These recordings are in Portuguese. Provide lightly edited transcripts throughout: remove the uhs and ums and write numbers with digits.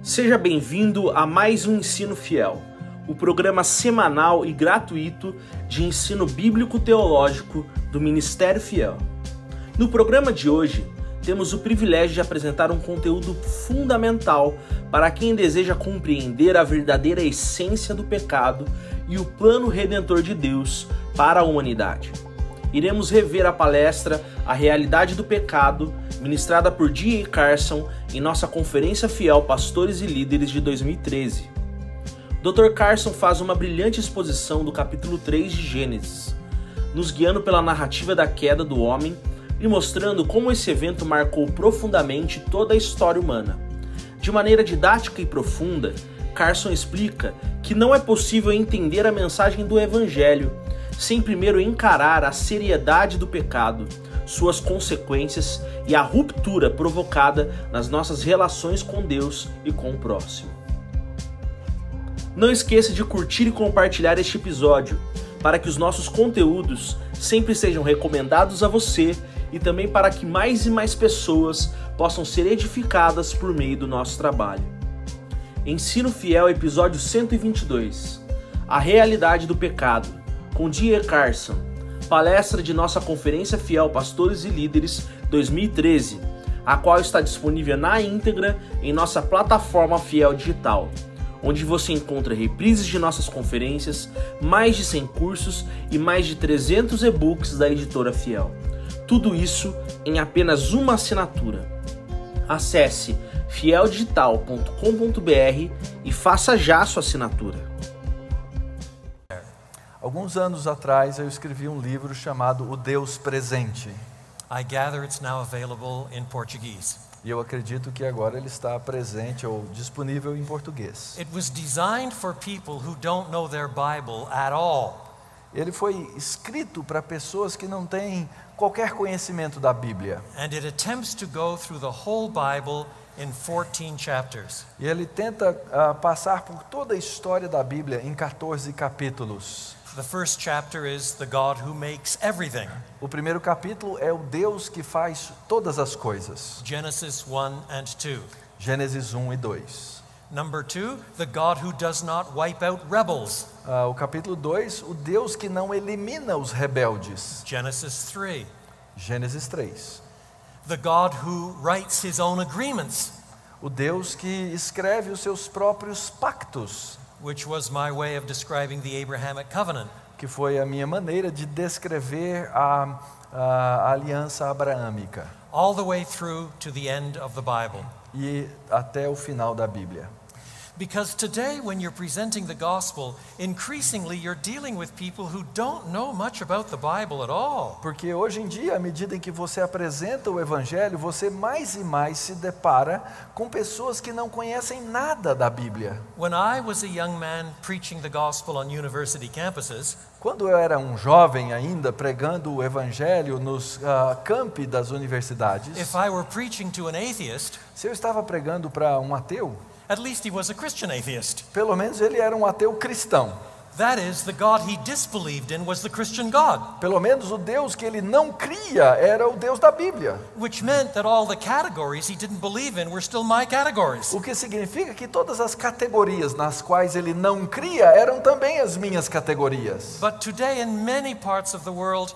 Seja bem-vindo a mais um Ensino Fiel, o programa semanal e gratuito de ensino bíblico-teológico do Ministério Fiel. No programa de hoje, temos o privilégio de apresentar um conteúdo fundamental para quem deseja compreender a verdadeira essência do pecado e o plano redentor de Deus para a humanidade. Iremos rever a palestra A Realidade do Pecado, ministrada por D.A. Carson em nossa Conferência Fiel Pastores e Líderes de 2013. Dr. Carson faz uma brilhante exposição do capítulo 3 de Gênesis, nos guiando pela narrativa da queda do homem e mostrando como esse evento marcou profundamente toda a história humana. De maneira didática e profunda, Carson explica que não é possível entender a mensagem do Evangelho sem primeiro encarar a seriedade do pecado, suas consequências e a ruptura provocada nas nossas relações com Deus e com o próximo. Não esqueça de curtir e compartilhar este episódio, para que os nossos conteúdos sempre sejam recomendados a você e também para que mais e mais pessoas possam ser edificadas por meio do nosso trabalho. Ensino Fiel, episódio 122. A Realidade do Pecado, com D.A. Carson, palestra de nossa Conferência Fiel Pastores e Líderes 2013, a qual está disponível na íntegra em nossa plataforma Fiel Digital, onde você encontra reprises de nossas conferências, mais de 100 cursos e mais de 300 e-books da editora Fiel. Tudo isso em apenas uma assinatura. Acesse fieldigital.com.br e faça já a sua assinatura. Alguns anos atrás eu escrevi um livro chamado O Deus Presente. I gather it's now available in Portuguese. E eu acredito que agora ele está presente ou disponível em português. It was designed for people who don't know their Bible at all. Ele foi escrito para pessoas que não têm qualquer conhecimento da Bíblia. And it attempts to go through the whole Bible in 14 chapters. E ele tenta passar por toda a história da Bíblia em 14 capítulos. The first chapter is the God who makes everything. O primeiro capítulo é o Deus que faz todas as coisas. Genesis 1 and 2. Gênesis 1 e 2. Number 2, the God who does not wipe out rebels. O capítulo 2, o Deus que não elimina os rebeldes. Genesis 3. Gênesis 3. The God who writes his own agreements. O Deus que escreve os seus próprios pactos. Which was my way of describing the Abrahamic covenant. Que foi a minha maneira de descrever a aliança abraâmica. All the way through to the end of the Bible. E até o final da Bíblia. Because today when you're presenting the gospel, increasingly you're dealing with people who don't know much about the Bible at all. Porque hoje em dia, à medida em que você apresenta o evangelho, você mais e mais se depara com pessoas que não conhecem nada da Bíblia. When I was a young man preaching the gospel on university campuses, quando eu era um jovem ainda pregando o evangelho nos campi das universidades, if I were preaching to an atheist, se eu estava pregando para um ateu, at least he was a Christian atheist. Pelo menos ele era um ateu cristão. That is, the God he disbelieved in was the Christian God. Pelo menos o Deus que ele não cria era o Deus da Bíblia. Which meant that all the categories he didn't believe in were still my categories. O que significa que todas as categorias nas quais ele não cria eram também as minhas categorias. But today in many parts of the world,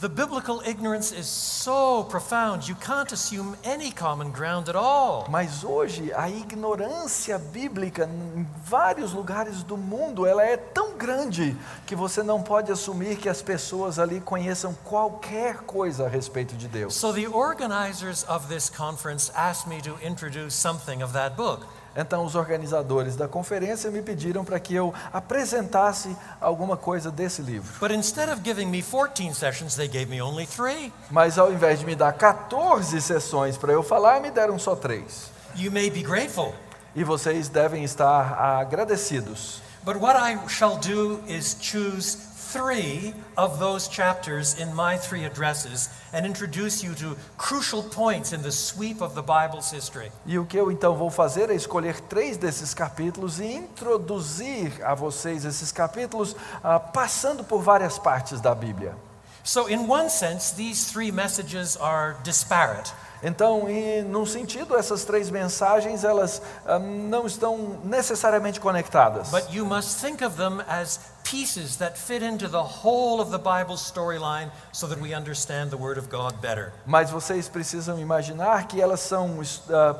the biblical ignorance is so profound, you can't assume any common ground at all. Mas hoje a ignorância bíblica em vários lugares do mundo, ela é tão grande que você não pode assumir que as pessoas ali conheçam qualquer coisa a respeito de Deus. So the organizers of this conference asked me to introduce something of that book. Então os organizadores da conferência me pediram para que eu apresentasse alguma coisa desse livro. But instead of giving me 14 sessions, they gave me only 3. Mas ao invés de me dar 14 sessões para eu falar, me deram só 3. You may be grateful. E vocês devem estar agradecidos. But what I shall do is choose 3 of those chapters in my 3 addresses and introduce you to crucial points in the sweep of the Bible's history. E o que eu então vou fazer é escolher 3 desses capítulos e introduzir a vocês esses capítulos passando por várias partes da Bíblia. So in one sense, these 3 messages are disparate. Então, num sentido, essas três mensagens, elas não estão necessariamente conectadas. But you must think of them as pieces that fit into the whole of the Bible storyline so that we understand the Word of God better. Mas vocês precisam imaginar que elas são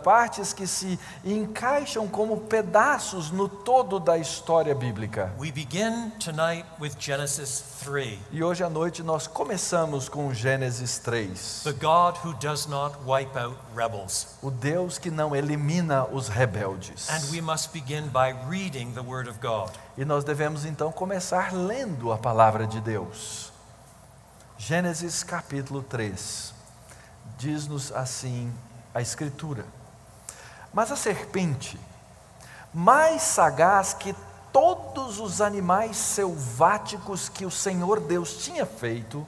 partes que se encaixam como pedaços no todo da história bíblica. We begin tonight with Genesis 3. E hoje à noite nós começamos com Gênesis 3. The God who does not wipe out rebels. O Deus que não elimina os rebeldes. And we must begin by reading the Word of God. E nós devemos então começar lendo a palavra de Deus. Gênesis capítulo 3. Diz-nos assim a Escritura: Mas a serpente, mais sagaz que todos os animais selváticos que o Senhor Deus tinha feito,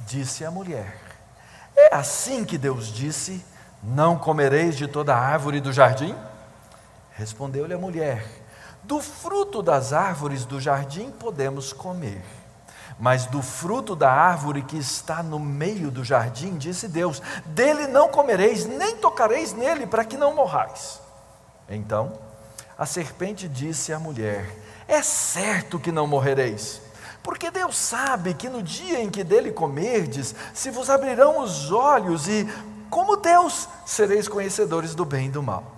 disse à mulher: É assim que Deus disse: Não comereis de toda a árvore do jardim? Respondeu-lhe a mulher: Do fruto das árvores do jardim podemos comer, mas do fruto da árvore que está no meio do jardim, disse Deus: Dele não comereis, nem tocareis nele, para que não morrais. Então a serpente disse à mulher: É certo que não morrereis, porque Deus sabe que no dia em que dele comerdes, se vos abrirão os olhos e, como Deus, sereis conhecedores do bem e do mal.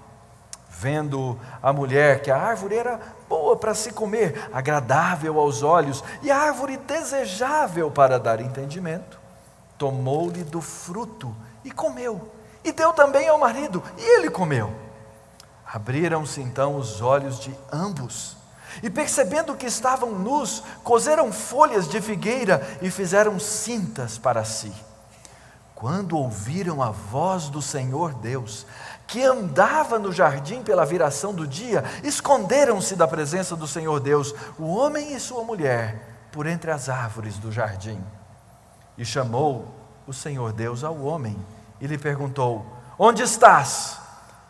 Vendo a mulher que a árvore era boa para se comer, agradável aos olhos, e a árvore desejável para dar entendimento, tomou-lhe do fruto e comeu, e deu também ao marido, e ele comeu. Abriram-se então os olhos de ambos, e percebendo que estavam nus, coseram folhas de figueira e fizeram cintas para si. Quando ouviram a voz do Senhor Deus, que andava no jardim pela viração do dia, esconderam-se da presença do Senhor Deus, o homem e sua mulher, por entre as árvores do jardim. E chamou o Senhor Deus ao homem e lhe perguntou: Onde estás?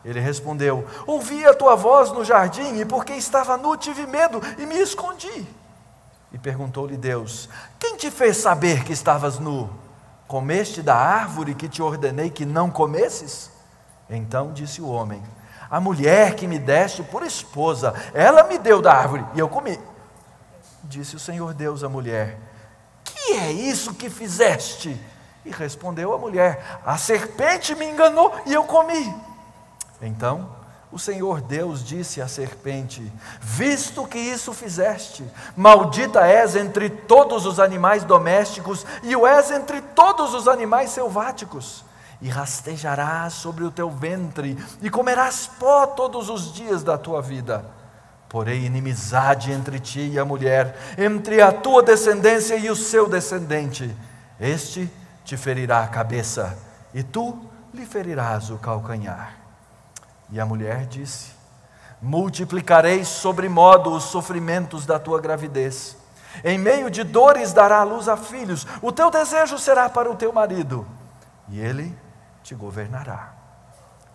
Ele respondeu: Ouvi a tua voz no jardim, e porque estava nu tive medo e me escondi. E perguntou-lhe Deus: Quem te fez saber que estavas nu? Comeste da árvore que te ordenei que não comesses? Então disse o homem: A mulher que me deste por esposa, ela me deu da árvore e eu comi. Disse o Senhor Deus à mulher: Que é isso que fizeste? E respondeu a mulher: A serpente me enganou e eu comi. Então o Senhor Deus disse à serpente: Visto que isso fizeste, maldita és entre todos os animais domésticos e o és entre todos os animais selváticos. E rastejarás sobre o teu ventre, e comerás pó todos os dias da tua vida. Porém inimizade entre ti e a mulher, entre a tua descendência e o seu descendente. Este te ferirá a cabeça, e tu lhe ferirás o calcanhar. E a mulher disse: Multiplicarei sobremodo os sofrimentos da tua gravidez. Em meio de dores dará à luz a filhos. O teu desejo será para o teu marido, e ele te governará.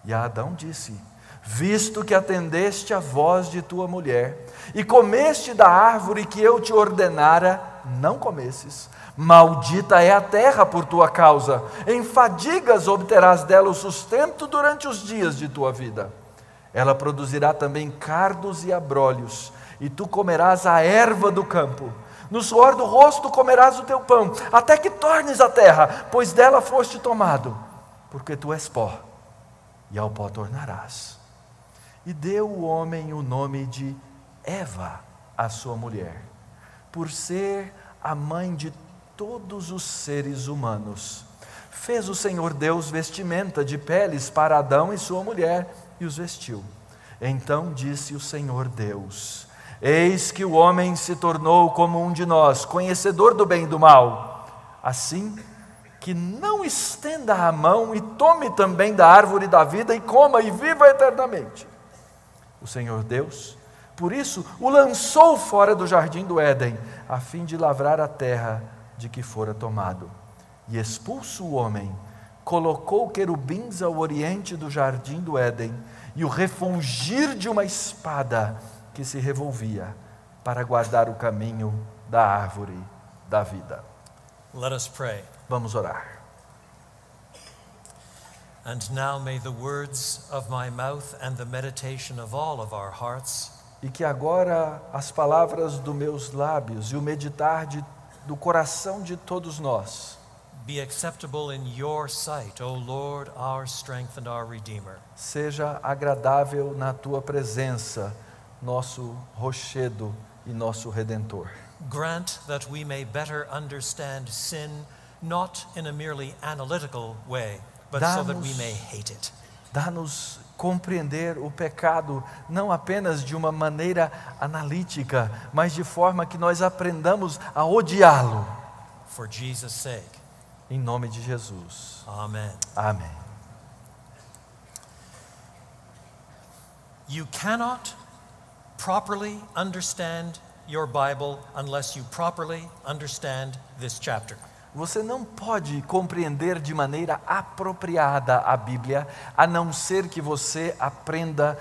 E a Adão disse: Visto que atendeste a voz de tua mulher, e comeste da árvore que eu te ordenara, não comesses, maldita é a terra por tua causa, em fadigas obterás dela o sustento durante os dias de tua vida. Ela produzirá também cardos e abrolhos, e tu comerás a erva do campo. No suor do rosto comerás o teu pão, até que tornes a terra, pois dela foste tomado, porque tu és pó, e ao pó tornarás. E deu o homem o nome de Eva à sua mulher, por ser a mãe de todos os seres humanos. Fez o Senhor Deus vestimenta de peles para Adão e sua mulher, e os vestiu. Então disse o Senhor Deus: Eis que o homem se tornou como um de nós, conhecedor do bem e do mal. Assim que não estenda a mão e tome também da árvore da vida e coma e viva eternamente. O Senhor Deus, por isso, o lançou fora do jardim do Éden, a fim de lavrar a terra de que fora tomado. E expulso o homem, colocou querubins ao oriente do jardim do Éden, e o refulgir de uma espada que se revolvia, para guardar o caminho da árvore da vida. Let us pray. Vamos orar. And now may the words of my mouth and the meditation of all of our hearts E que agora as palavras dos meus lábios e o meditar do coração de todos nós be acceptable in your sight, O Lord, our strength and our Redeemer. seja agradável na tua presença, nosso rochedo e nosso redentor. Grant that we may better understand sin, not in a merely analytical way, but so that we may hate it. Dá-nos compreender o pecado não apenas de uma maneira analítica, mas de forma que nós aprendamos a odiá-lo. For Jesus' sake. Em nome de Jesus. Amen. Amém. You cannot properly understand your Bible unless you properly understand this chapter. Você não pode compreender de maneira apropriada a Bíblia, a não ser que você aprenda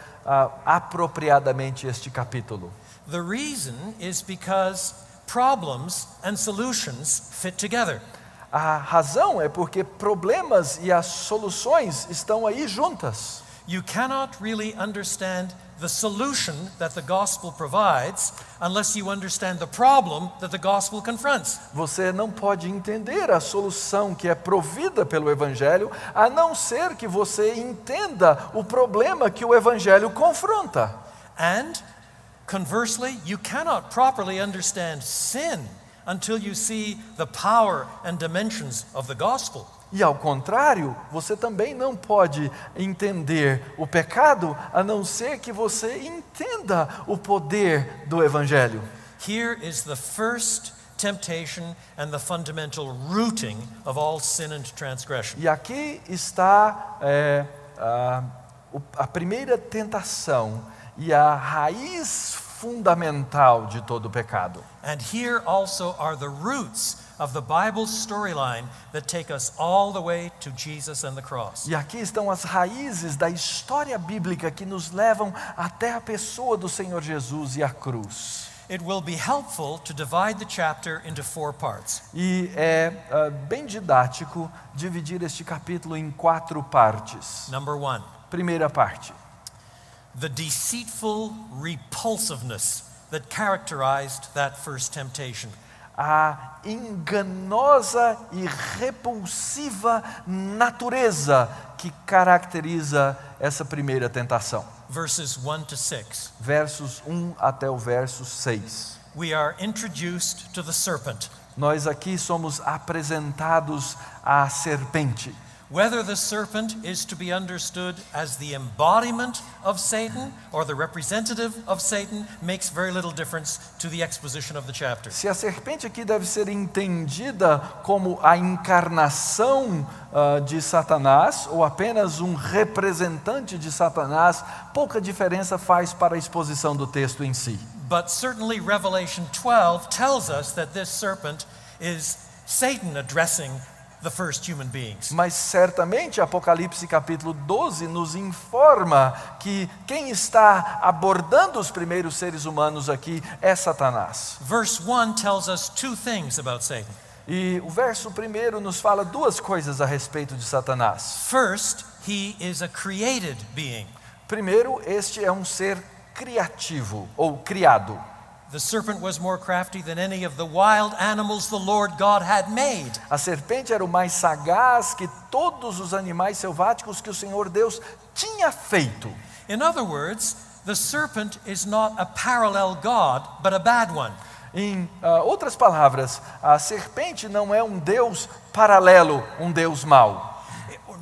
apropriadamente este capítulo. The reason is because problems and solutions fit together. A razão é porque problemas e as soluções estão aí juntas. You cannot really understand the solution that the gospel provides unless you understand the problem that the gospel confronts. Você não pode entender a solução que é provida pelo Evangelho, a não ser que você entenda o problema que o Evangelho confronta. And conversely, you cannot properly understand sin until you see the power and dimensions of the gospel. E ao contrário, você também não pode entender o pecado, a não ser que você entenda o poder do Evangelho. Here is the first temptation and the fundamental rooting of all sin and transgression. E aqui está a primeira tentação e a raiz fundamental de todo o pecado. And here also are the roots of the Bible's storyline that take us all the way to Jesus and the cross. E aqui estão as raízes da história bíblica que nos levam até a pessoa do Senhor Jesus e a cruz. It will be helpful to divide the chapter into 4 parts. E é bem didático dividir este capítulo em 4 partes. Number 1, Primeira parte. the deceitful repulsiveness that characterized that first temptation. A enganosa e repulsiva natureza que caracteriza essa primeira tentação. Verses 1 to 6. Versos 1 até o verso 6. We are introduced to the serpent. Nós aqui somos apresentados à serpente. Whether the serpent is to be understood as the embodiment of Satan or the representative of Satan makes very little difference to the exposition of the chapter. Se a serpente aqui deve ser entendida como a encarnação de Satanás ou apenas um representante de Satanás, pouca diferença faz para a exposição do texto em si. But certainly Revelation 12 tells us that this serpent is Satan addressing the first human beings. Mas certamente Apocalipse capítulo 12 nos informa que quem está abordando os primeiros seres humanos aqui é Satanás. Verse 1 tells us 2 things about Satan. E o verso 1 nos fala 2 coisas a respeito de Satanás. First, he is a created being. Primeiro, este é um ser criativo ou criado. The serpent was more crafty than any of the wild animals the Lord God had made. A serpente era o mais sagaz que todos os animais selváticos que o Senhor Deus tinha feito. In other words, the serpent is not a parallel God, but a bad one. Em outras palavras, a serpente não é um Deus paralelo, um Deus mau.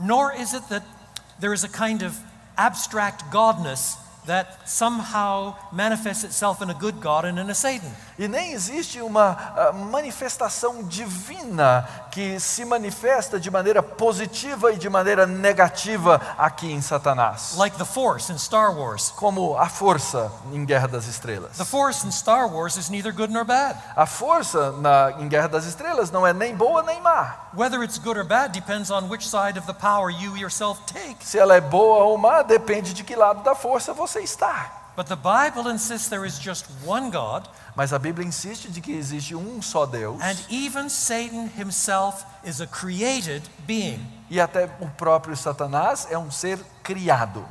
Nor is it that there is a kind of abstract godness that somehow manifests itself in a good God and in a Satan. E nem existe uma manifestação divina que se manifesta de maneira positiva e de maneira negativa aqui em Satanás. Like the Force in Star Wars. Como a força em Guerra das Estrelas. The Force in Star Wars is neither good nor bad. A força em Guerra das Estrelas não é nem boa nem má. Whether it's good or bad depends on which side of the power you yourself take. Se ela é boa ou má, depende de que lado da força você está. But the Bible insists there is just one God. Mas a Bíblia insiste de que existe um só Deus. And even Satan himself is a created being. e até o próprio Satanás é um ser criado.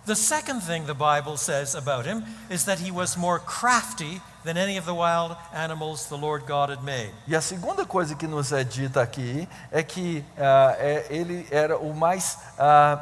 The second thing the Bible says about him is that he was more crafty than any of the wild animals the Lord God had made. E a segunda coisa que nos é dita aqui é que ele era o mais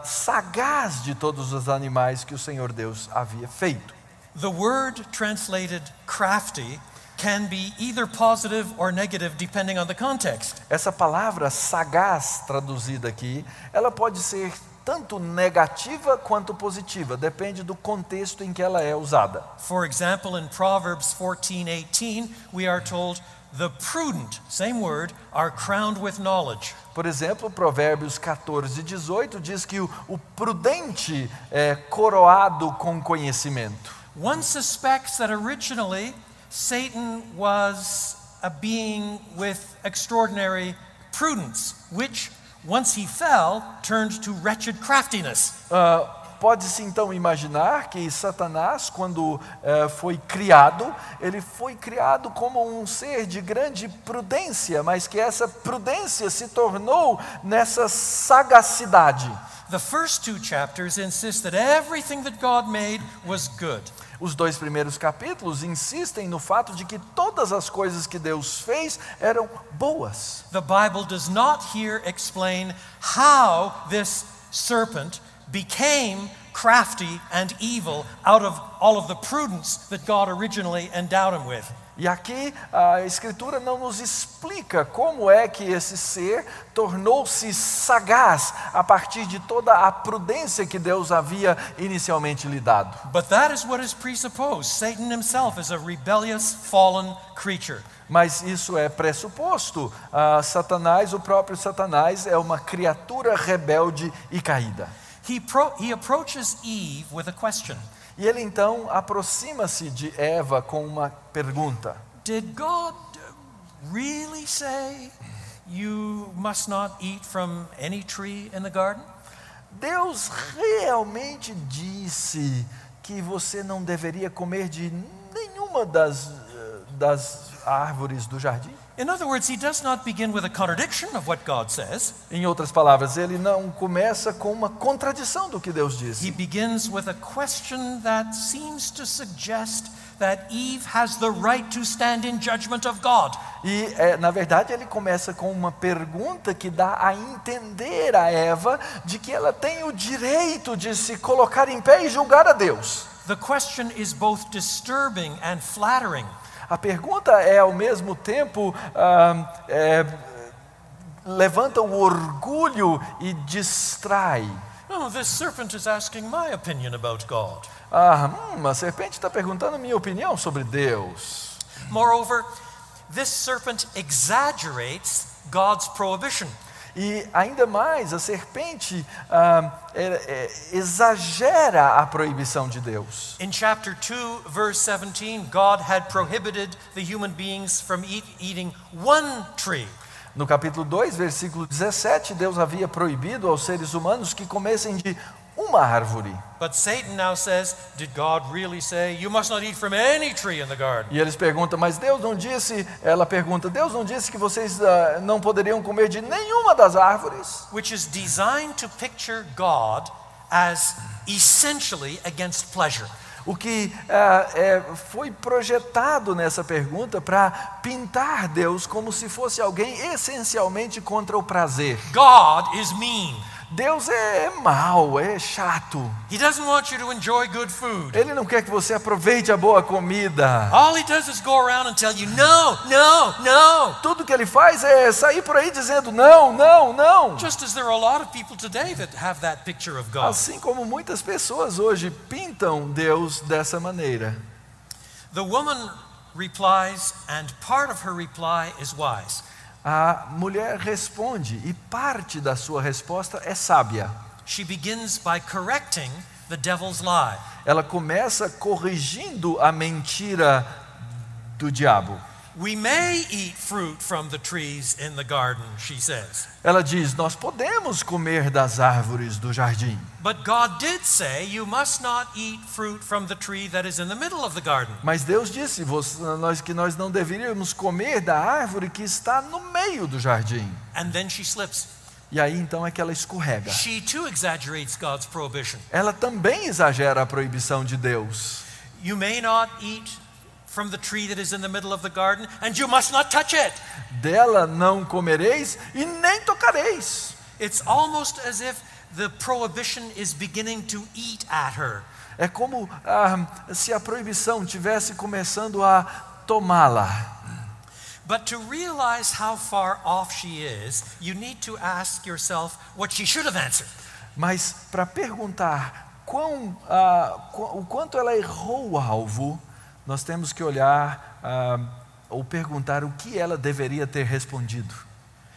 sagaz de todos os animais que o Senhor Deus havia feito. The word translated crafty can be either positive or negative depending on the context. Essa palavra sagaz traduzida aqui, ela pode ser tanto negativa quanto positiva, depende do contexto em que ela é usada. For example, in Proverbs 14:18, we are told, "The prudent," same word, "are crowned with knowledge." Por exemplo, Provérbios 14:18 diz que o prudente é coroado com conhecimento. One suspects that originally Satan was a being with extraordinary prudence, which, once he fell, turned to wretched craftiness. Pode-se então imaginar que Satanás, quando foi criado, ele foi criado como um ser de grande prudência, mas que essa prudência se tornou nessa sagacidade. The first two chapters insist that everything that God made was good. Os 2 primeiros capítulos insistem no fato de que todas as coisas que Deus fez eram boas. The Bible does not here explain how this serpent became crafty and evil out of all of the prudence that God originally endowed him with. E aqui a Escritura não nos explica como é que esse ser tornou-se sagaz a partir de toda a prudência que Deus havia inicialmente lhe dado. But that is what is presupposed. Satan himself is a rebellious, fallen creature. Mas isso é pressuposto. Satanás, o próprio Satanás, é uma criatura rebelde e caída. He approaches Eve with a question. E ele então aproxima-se de Eva com uma pergunta. Did God really say you must not eat from any tree in the garden? Deus realmente disse que você não deveria comer de nenhuma das árvores do jardim? In other words, he does not begin with a contradiction of what God says. Em outras palavras, ele não começa com uma contradição do que Deus disse. He begins with a question that seems to suggest that Eve has the right to stand in judgment of God. E, na verdade, ele começa com uma pergunta que dá a entender a Eva de que ela tem o direito de se colocar em pé e julgar a Deus. The question is both disturbing and flattering. A pergunta é, ao mesmo tempo, levanta o orgulho e distrai. Oh, this serpent is asking my opinion about God. A serpente está perguntando minha opinião sobre Deus. Moreover, this serpent exaggerates God's prohibition. E ainda mais, a serpente exagera a proibição de Deus. In chapter 2, verse 17, God had prohibited the human beings from eating one tree. No capítulo 2, versículo 17, Deus havia proibido aos seres humanos que comessem de uma árvore. But Satan now says, did God really say you must not eat from any tree in the garden? E eles perguntam, mas Deus não disse, ela pergunta, Deus não disse que vocês não poderiam comer de nenhuma das árvores? Which is designed to picture God as essentially against pleasure. O que foi projetado nessa pergunta para pintar Deus como se fosse alguém essencialmente contra o prazer. God is mean. Deus é mau, é chato. He doesn't want you to enjoy good food. Ele não quer que você aproveite a boa comida. All he does is go around and tell you no, no, no. Tudo que ele faz é sair por aí dizendo não, não, não. Just as there are a lot of people today that have that picture of God. Assim como muitas pessoas hoje pintam Deus dessa maneira. The woman replies, and part of her reply is wise. A mulher responde e parte da sua resposta é sábia. She begins by correcting the devil's lie. Ela começa corrigindo a mentira do diabo. We may eat fruit from the trees in the garden, she says. Ela diz, nós podemos comer das árvores do jardim. But God did say you must not eat fruit from the tree that is in the middle of the garden. Mas Deus disse que nós não deveríamos comer da árvore que está no meio do jardim. And then she slips. E aí então é que ela escorrega. She too exaggerates God's prohibition. Ela também exagera a proibição de Deus. You may not eat from the tree that is in the middle of the garden, and you must not touch it. Dela não comereis e nem tocareis. It's almost as if the prohibition is beginning to eat at her. É como se a proibição tivesse começando a tomá-la. But to realize how far off she is, you need to ask yourself what she should have answered. Mas para perguntar o quanto ela errou o alvo, nós temos que olhar ou perguntar o que ela deveria ter respondido.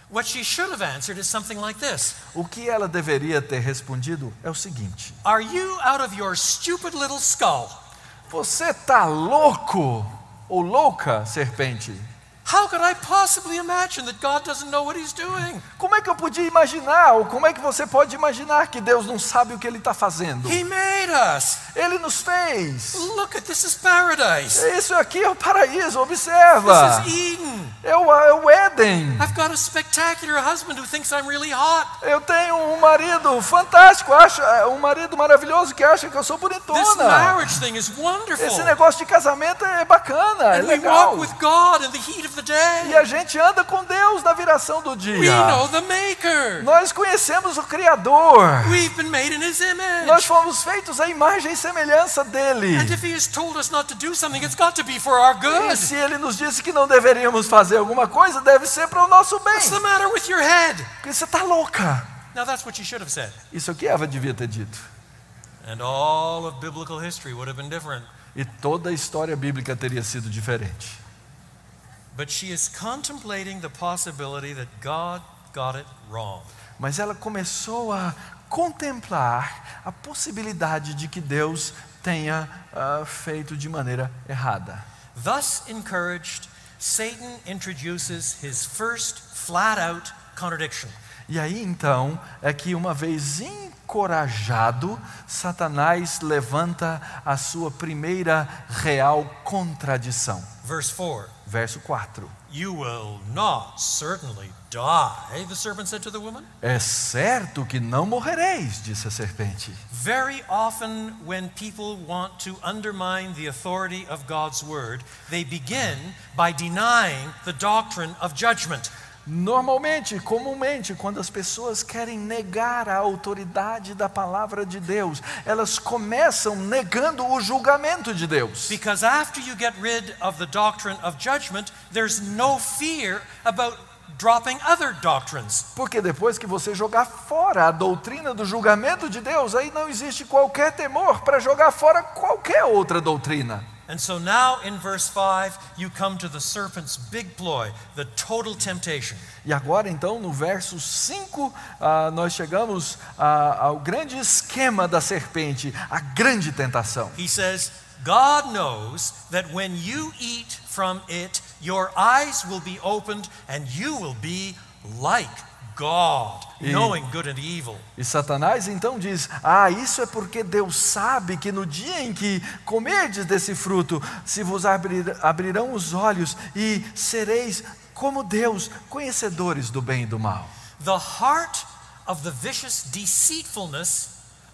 What she should have answered is something like this. O que ela deveria ter respondido é o seguinte: Are you out of your stupid little skull? Você tá louco ou louca, serpente? How could I possibly imagine that God doesn't know what he's doing? Como é que eu podia imaginar, ou como é que você pode imaginar que Deus não sabe o que Ele está fazendo? He made us. Ele nos fez. Look at this is paradise. Isso aqui é o paraíso, observa. This is Eden. É o Éden. I've got a spectacular husband who thinks I'm really hot. Eu tenho um marido fantástico, um marido maravilhoso que acha que eu sou bonitona. This marriage thing is wonderful. Esse negócio de casamento é bacana, é And we legal. walk with God in the heat of the day. E a gente anda com Deus na viração do We dia. know the Maker. Nós conhecemos o Criador. We've been made in His image. Nós fomos feitos à imagem e semelhança dele. And if He has told us not to do something, it's got to be for our E good. se Ele nos disse que não deveríamos fazer alguma coisa, deve ser para o nosso bem. What's the matter with your head? Porque você está louca. Now that's what you should have said. Isso que Eva devia ter dito. And all of biblical history would have been different. E toda a história bíblica teria sido diferente. But she is contemplating the possibility that God got it wrong. Mas ela começou a contemplar a possibilidade de que Deus tenha feito de maneira errada. Thus encouraged, Satan introduces his first flat-out contradiction. E aí então é que, uma vez encorajado, Satanás levanta a sua primeira real contradição. Verse 4. Verso 4. You will not certainly die, the serpent said to the woman. É certo que não morrereis, disse a serpente. Very often when people want to undermine the authority of God's word, they begin by denying the doctrine of judgment. Comumente, quando as pessoas querem negar a autoridade da palavra de Deus, elas começam negando o julgamento de Deus. Because after you get rid of the doctrine of judgment, there's no fear about dropping other doctrines. Porque depois que você jogar fora a doutrina do julgamento de Deus, aí não existe qualquer temor para jogar fora qualquer outra doutrina. And so now in verse 5, you come to the serpent's big ploy, the total temptation. E agora então no verso 5, nós chegamos ao grande esquema da serpente, a grande tentação. He says, God knows that when you eat from it, your eyes will be opened and you will be like God, knowing good and evil. E Satanás então diz: isso é porque Deus sabe que no dia em que comerdes desse fruto, se vos abrirão os olhos e sereis como Deus, conhecedores do bem e do mal. The heart of the vicious deceitfulness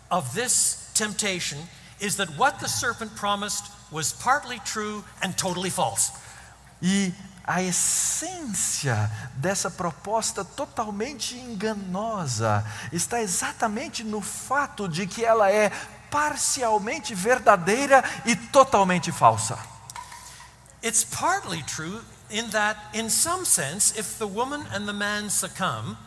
of this temptation is that what the serpent promised was partly true and totally false. E a essência dessa proposta totalmente enganosa está exatamente no fato de que ela é parcialmente verdadeira e totalmente falsa. It's partly true in that, in some sense, if the woman and the man succumb,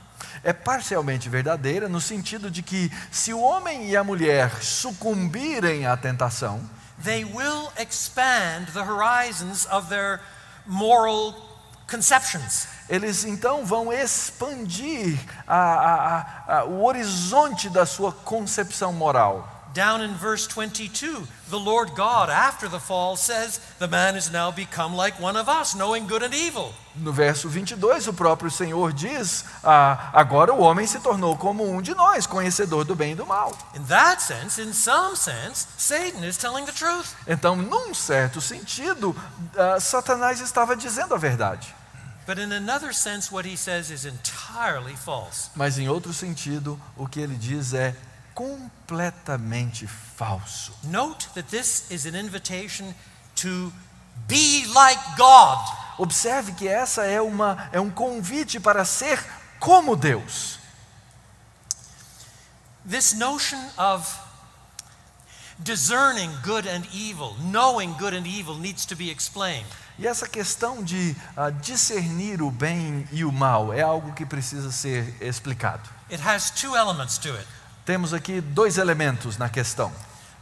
é parcialmente verdadeira no sentido de que, se o homem e a mulher sucumbirem à tentação, they will expand the horizons of their moral conceptions. Eles então vão expandir o horizonte da sua concepção moral. Down in verse 22, the Lord God, after the fall, says, the man is now become like one of us, knowing good and evil. No verso 22, o próprio Senhor diz, agora o homem se tornou como um de nós, conhecedor do bem e do mal. In that sense, in some sense, Satan is telling the truth. Então, num certo sentido, Satanás estava dizendo a verdade. But in another sense, what he says is entirely false. Mas em outro sentido, o que ele diz é completamente falso. Note that this is an invitation to be like God. Observe que essa é um convite para ser como Deus. This notion of discerning good and evil, knowing good and evil, needs to be explained. E essa questão de discernir o bem e o mal é algo que precisa ser explicado. It has two elements to it. Temos aqui dois elementos na questão.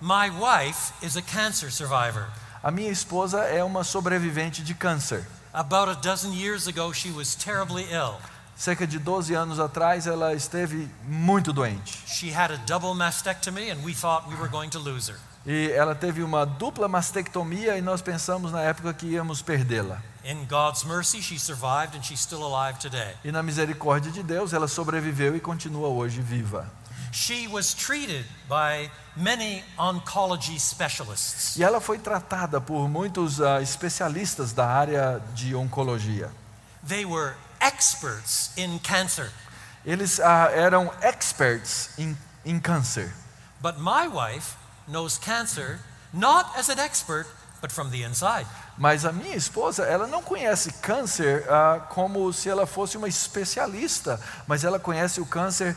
My wife is a cancer survivor. A minha esposa é uma sobrevivente de câncer. About a dozen years ago, she was terribly ill. Cerca de 12 anos atrás, ela esteve muito doente. She had a double mastectomy and we thought we were going to lose her. E ela teve uma dupla mastectomia e nós pensamos na época que íamos perdê-la. In God's mercy, she survived and she's still alive today. E na misericórdia de Deus, ela sobreviveu e continua hoje viva. She was treated by many oncology specialists. E ela foi tratada por muitos especialistas da área de oncologia. They were experts in cancer. Eles eram experts em câncer. But my wife knows cancer not as an expert, but from the inside. Mas a minha esposa, ela não conhece câncer como se ela fosse uma especialista, mas ela conhece o câncer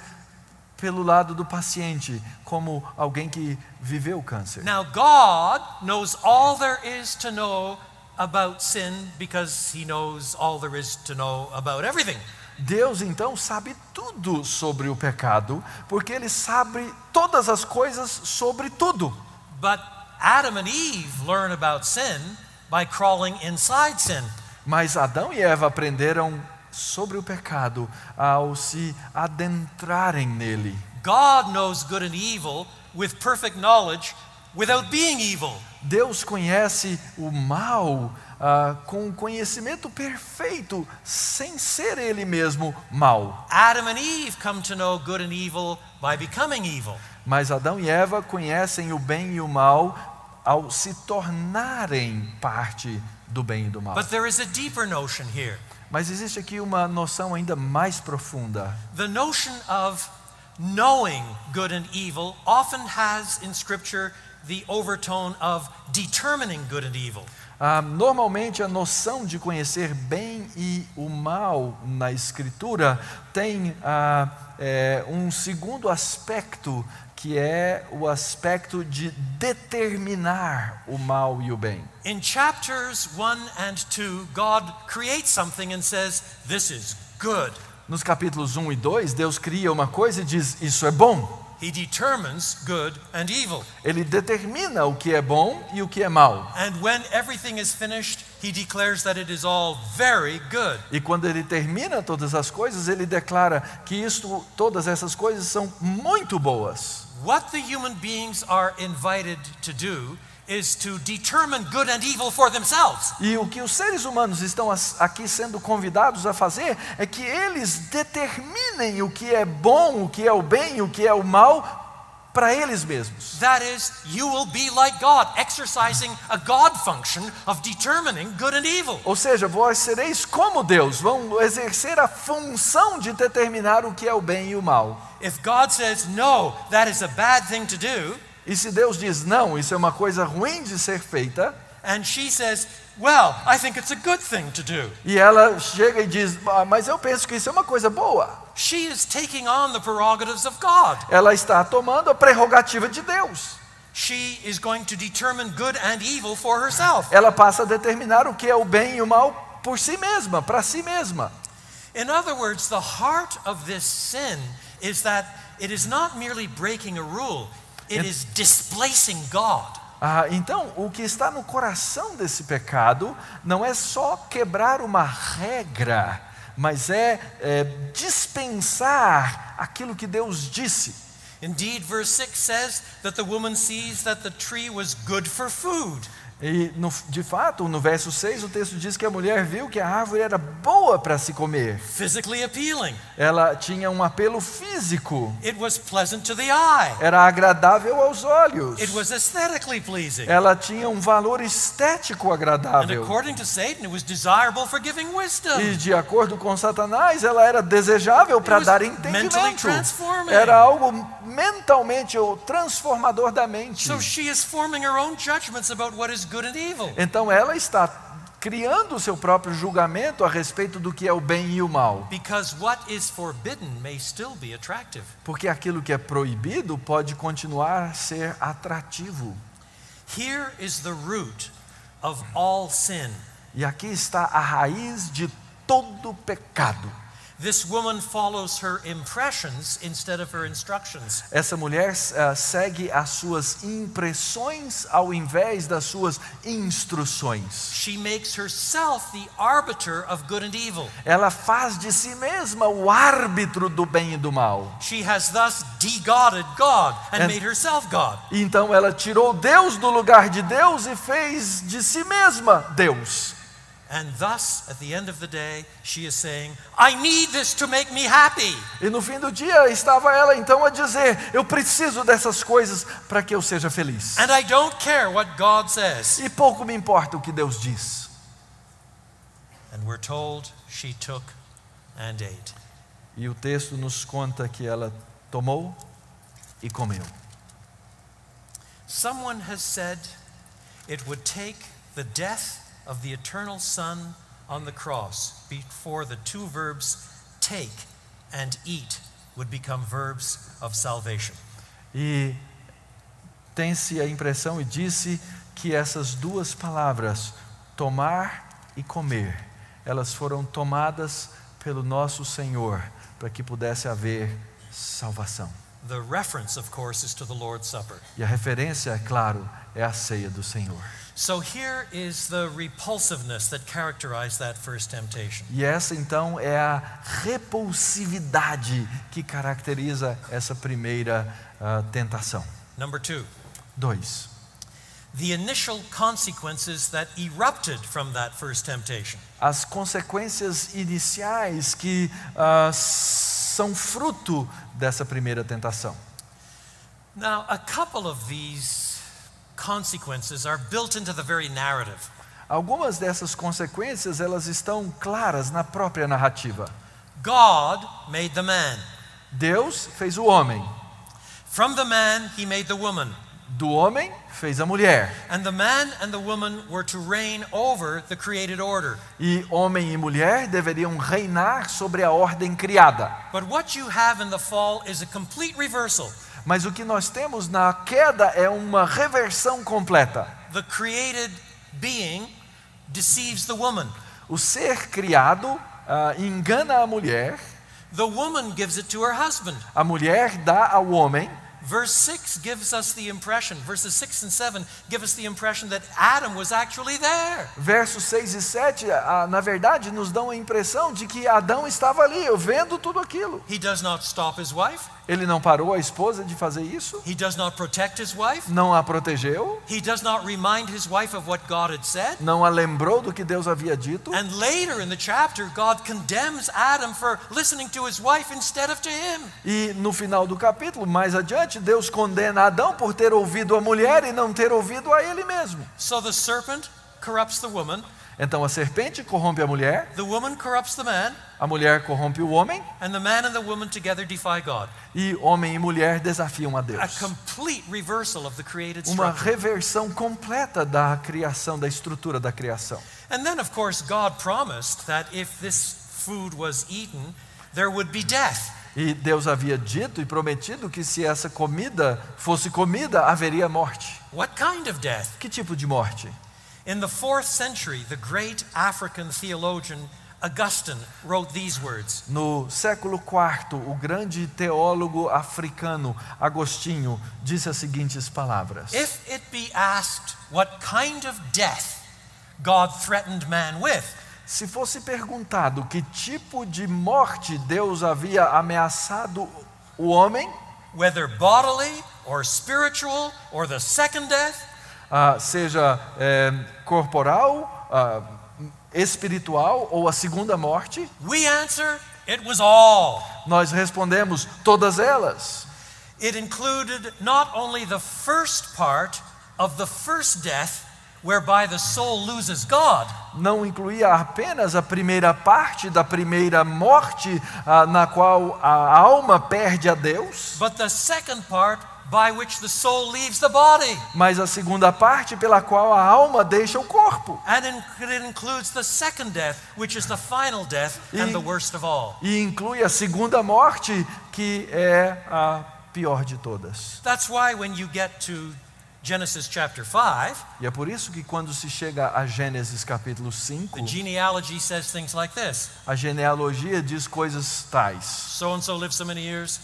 pelo lado do paciente, como alguém que viveu o câncer. Now God knows all there is to know about sin because he knows all there is to know about everything. Deus então sabe tudo sobre o pecado, porque ele sabe todas as coisas sobre tudo. But Adam and Eve learn about sin by crawling inside sin. Mas Adão e Eva aprenderam sobre o pecado ao se adentrarem nele. God knows good and evil with perfect knowledge without being evil. Deus conhece o mal com conhecimento perfeito, sem ser ele mesmo mal. Adam and Eve come to know good and evil by becoming evil. Mas Adão e Eva conhecem o bem e o mal ao se tornarem parte do bem e do mal. But there is a deeper notion here. Mas existe aqui uma noção ainda mais profunda. The notion of knowing good and evil often has in Scripture the overtone of determining good and evil. Normalmente a noção de conhecer bem e o mal na Escritura tem um segundo aspecto, que é o aspecto de determinar o mal e o bem. In chapters 1 and 2, God creates something and says, "This is good." Nos capítulos 1 e 2, Deus cria uma coisa e diz, isso é bom. He determines good and evil. Ele determina o que é bom e o que é mal. And when everything is finished, he declares that it is all very good. E quando ele termina todas as coisas, ele declara que todas essas coisas são muito boas. What the human beings are invited to do is to determine good and evil for themselves. E o que os seres humanos estão aqui sendo convidados a fazer é que eles determinem o que é bom, o que é o bem, o que é o mal para eles mesmos. That is, you will be like God, exercising a God function of determining good and evil. Ou seja, vós sereis como Deus, vão exercer a função de determinar o que é o bem e o mal. If God says no, that is a bad thing to do. E se Deus diz não, isso é uma coisa ruim de ser feita. And she says, well, I think it's a good thing to do. E ela chega e diz, mas eu penso que isso é uma coisa boa. She is taking on the prerogatives of God. Ela está tomando a prerrogativa de Deus. She is going to determine good and evil for herself. Ela passa a determinar o que é o bem e o mal por si mesma, para si mesma. In other words, the heart of this sin is that it is not merely breaking a rule, it is displacing God. Então, o que está no coração desse pecado não é só quebrar uma regra, mas é dispensar aquilo que Deus disse. Indeed, verse 6 says that the woman sees that the tree was good for food. E, de fato, no verso 6, o texto diz que a mulher viu que a árvore era boa para se comer. physically appealing. Ela tinha um apelo físico. It was pleasant to the eye. Era agradável aos olhos. It was aesthetically pleasing. Ela tinha um valor estético And agradável. according to Satan, it was desirable for giving wisdom. E de acordo com Satanás, ela era desejável para was dar mentally entendimento. transforming. Era algo mentalmente ou transformador da mente. So she is forming her own judgments about what is good and evil. Então ela está criando o seu próprio julgamento a respeito do que é o bem e o mal. Because what is forbidden may still be attractive. Porque aquilo que é proibido pode continuar a ser atrativo. Here is the root of all sin. E aqui está a raiz de todo pecado. This woman follows her impressions instead of her instructions. Essa mulher segue as suas impressões ao invés das suas instruções. She makes herself the arbiter of good and evil. Ela faz de si mesma o árbitro do bem e do mal. She has thus de-godded God and made herself God. Então ela tirou Deus do lugar de Deus e fez de si mesma Deus. And thus, at the end of the day, she is saying, I need this to make me happy. E no fim do dia estava ela então a dizer: eu preciso dessas coisas para que eu seja feliz. And I don't care what God says. E pouco me importa o que Deus diz. And we're told she took and ate. E o texto nos conta que ela tomou e comeu. Someone has said it would take the death of the eternal Son on the cross before the two verbs take and eat would become verbs of salvation. E tem-se a impressão e disse que essas duas palavras, tomar e comer, elas foram tomadas pelo nosso Senhor para que pudesse haver salvação. The reference, of course, is to the Lord's Supper. E a referência, é claro, é a ceia do Senhor. So here is the repulsiveness that characterized that first temptation. E essa então é a repulsividade que caracteriza essa primeira tentação. Number 2. 2. The initial consequences that erupted from that first temptation. As consequências iniciais que são fruto dessa primeira tentação. Now, a couple of these consequences are built into the very narrative. Algumas dessas consequências, elas estão claras na própria narrativa. God made the man. Deus fez o homem. From the man he made the woman. Do homem fez a mulher. And the man and the woman were to reign over the created order. E homem e mulher deveriam reinar sobre a ordem criada. But what you have in the fall is a complete reversal. Mas o que nós temos na queda é uma reversão completa. The created being deceives the woman. O ser criado engana a mulher. The woman gives it to her husband. A mulher dá ao homem. Verse 6 gives us the impression, verses 6 and 7 give us the impression that Adam was actually there. Versos 6 e 7, na verdade, nos dão a impressão de que Adão estava ali, vendo tudo aquilo. He does not stop his wife. Ele não parou a esposa de fazer isso? He does not protect his wife. Não a protegeu? He does not remind his wife of what God had said. Não a lembrou do que Deus havia dito? And later in the chapter, God condemns Adam for listening to his wife instead of to him. E no final do capítulo, mais adiante, Deus condena Adão por ter ouvido a mulher e não ter ouvido a ele mesmo. So the serpent corrupts the woman. Então a serpente corrompe a mulher, The woman corrupts the man. a mulher corrompe o homem, And the man and the woman together defy God. e homem e mulher desafiam a A Deus. complete reversal of the created Uma structure. reversão completa da criação, da estrutura da criação. And then, of course, God promised that if this food was eaten, there would be death. E Deus havia dito e prometido que se essa comida fosse comida, haveria morte. What kind of death? Que tipo de morte? In the 4th century, the great African theologian Augustine wrote these words. No século IV, o grande teólogo africano Agostinho disse as seguintes palavras: If it be asked what kind of death God threatened man with, se fosse perguntado que tipo de morte Deus havia ameaçado o homem, whether bodily or spiritual or the second death, seja corporal, espiritual ou a segunda morte? We answer, it was all. Nós respondemos, todas elas. It included not only the first part of the first death, whereby the soul loses God. Não incluía apenas a primeira parte da primeira morte, na qual a alma perde a Deus, But the second part by which the soul leaves the body. mas a segunda parte pela qual a alma deixa o corpo. And it includes the second death, which is the final death and the worst of all. E inclui a segunda morte, que é a pior de todas. That's why when you get to Genesis chapter 5, E é por isso que quando se chega a Gênesis capítulo the 5, genealogy says things like this. a genealogia diz coisas tais. So and so lived so many years.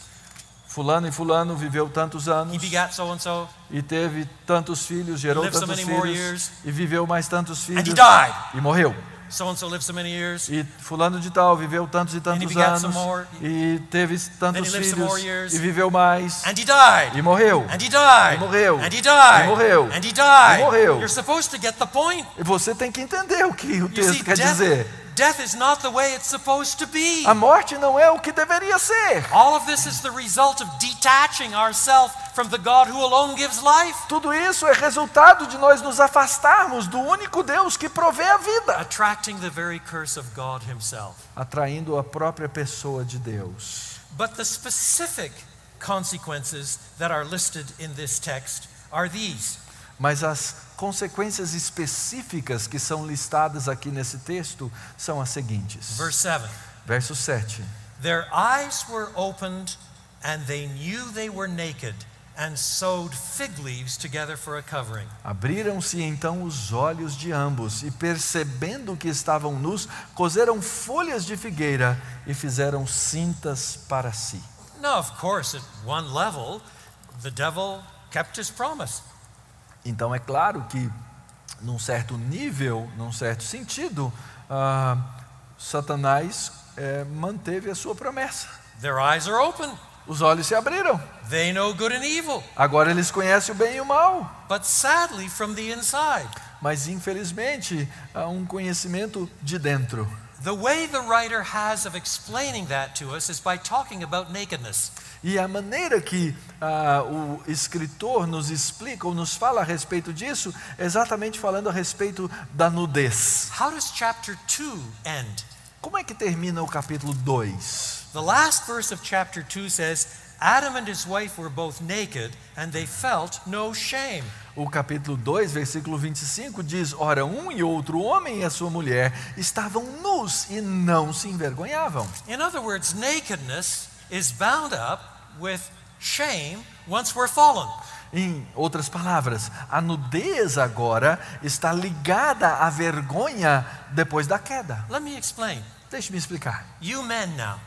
Fulano e fulano viveu tantos He anos begat so and so. e teve tantos filhos, gerou Lived so tantos many more filhos years. e viveu mais tantos And he filhos died. e morreu. So and so lived so many years. E fulano de tal viveu tantos e he tantos begat anos some more. e teve tantos he lived some more filhos years. e viveu mais And he died. e morreu. And he died. E morreu. And he died. E morreu. And he died. E morreu. You're supposed to get the point. E você tem que entender o que o You texto see, quer dizer. death is not the way it's supposed to be. A morte não é o que deveria ser. All of this is the result of detaching ourselves from the God who alone gives life, Tudo isso é resultado de nós nos afastarmos do único Deus que provê a vida, attracting the very curse of God himself. atraindo a própria pessoa de Deus. But the specific consequences that are listed in this text are these. Mas as consequências específicas que são listadas aqui nesse texto são as seguintes. Verse 7. Verso 7. Their eyes were opened and they knew they were naked and sewed fig leaves together for a covering. Abriram-se então os olhos de ambos e, percebendo que estavam nus, coseram folhas de figueira e fizeram cintas para si. Now, of course, at one level, the devil kept his promise. Então é claro que, num certo nível, num certo sentido, Satanás manteve a sua promessa. Their eyes are open. Os olhos se abriram. They know good and evil. Agora eles conhecem o bem e o mal. But sadly, from the inside. Mas infelizmente há um conhecimento de dentro. The way the writer has of explaining that to us is by talking about nakedness. E a maneira que o escritor nos explica ou nos fala a respeito disso é exatamente falando a respeito da nudez. How does chapter 2 end? Como é que termina o capítulo 2? The last verse of chapter 2 says, Adam and his wife were both naked and they felt no shame. O capítulo 2, versículo 25 diz: ora, um e outro homem e a sua mulher estavam nus e não se envergonhavam. In other words, nakedness is bound up with shame once we're fallen. Em outras palavras, a nudez agora está ligada à vergonha depois da queda. Let me explain. Deixe-me explicar. You men now,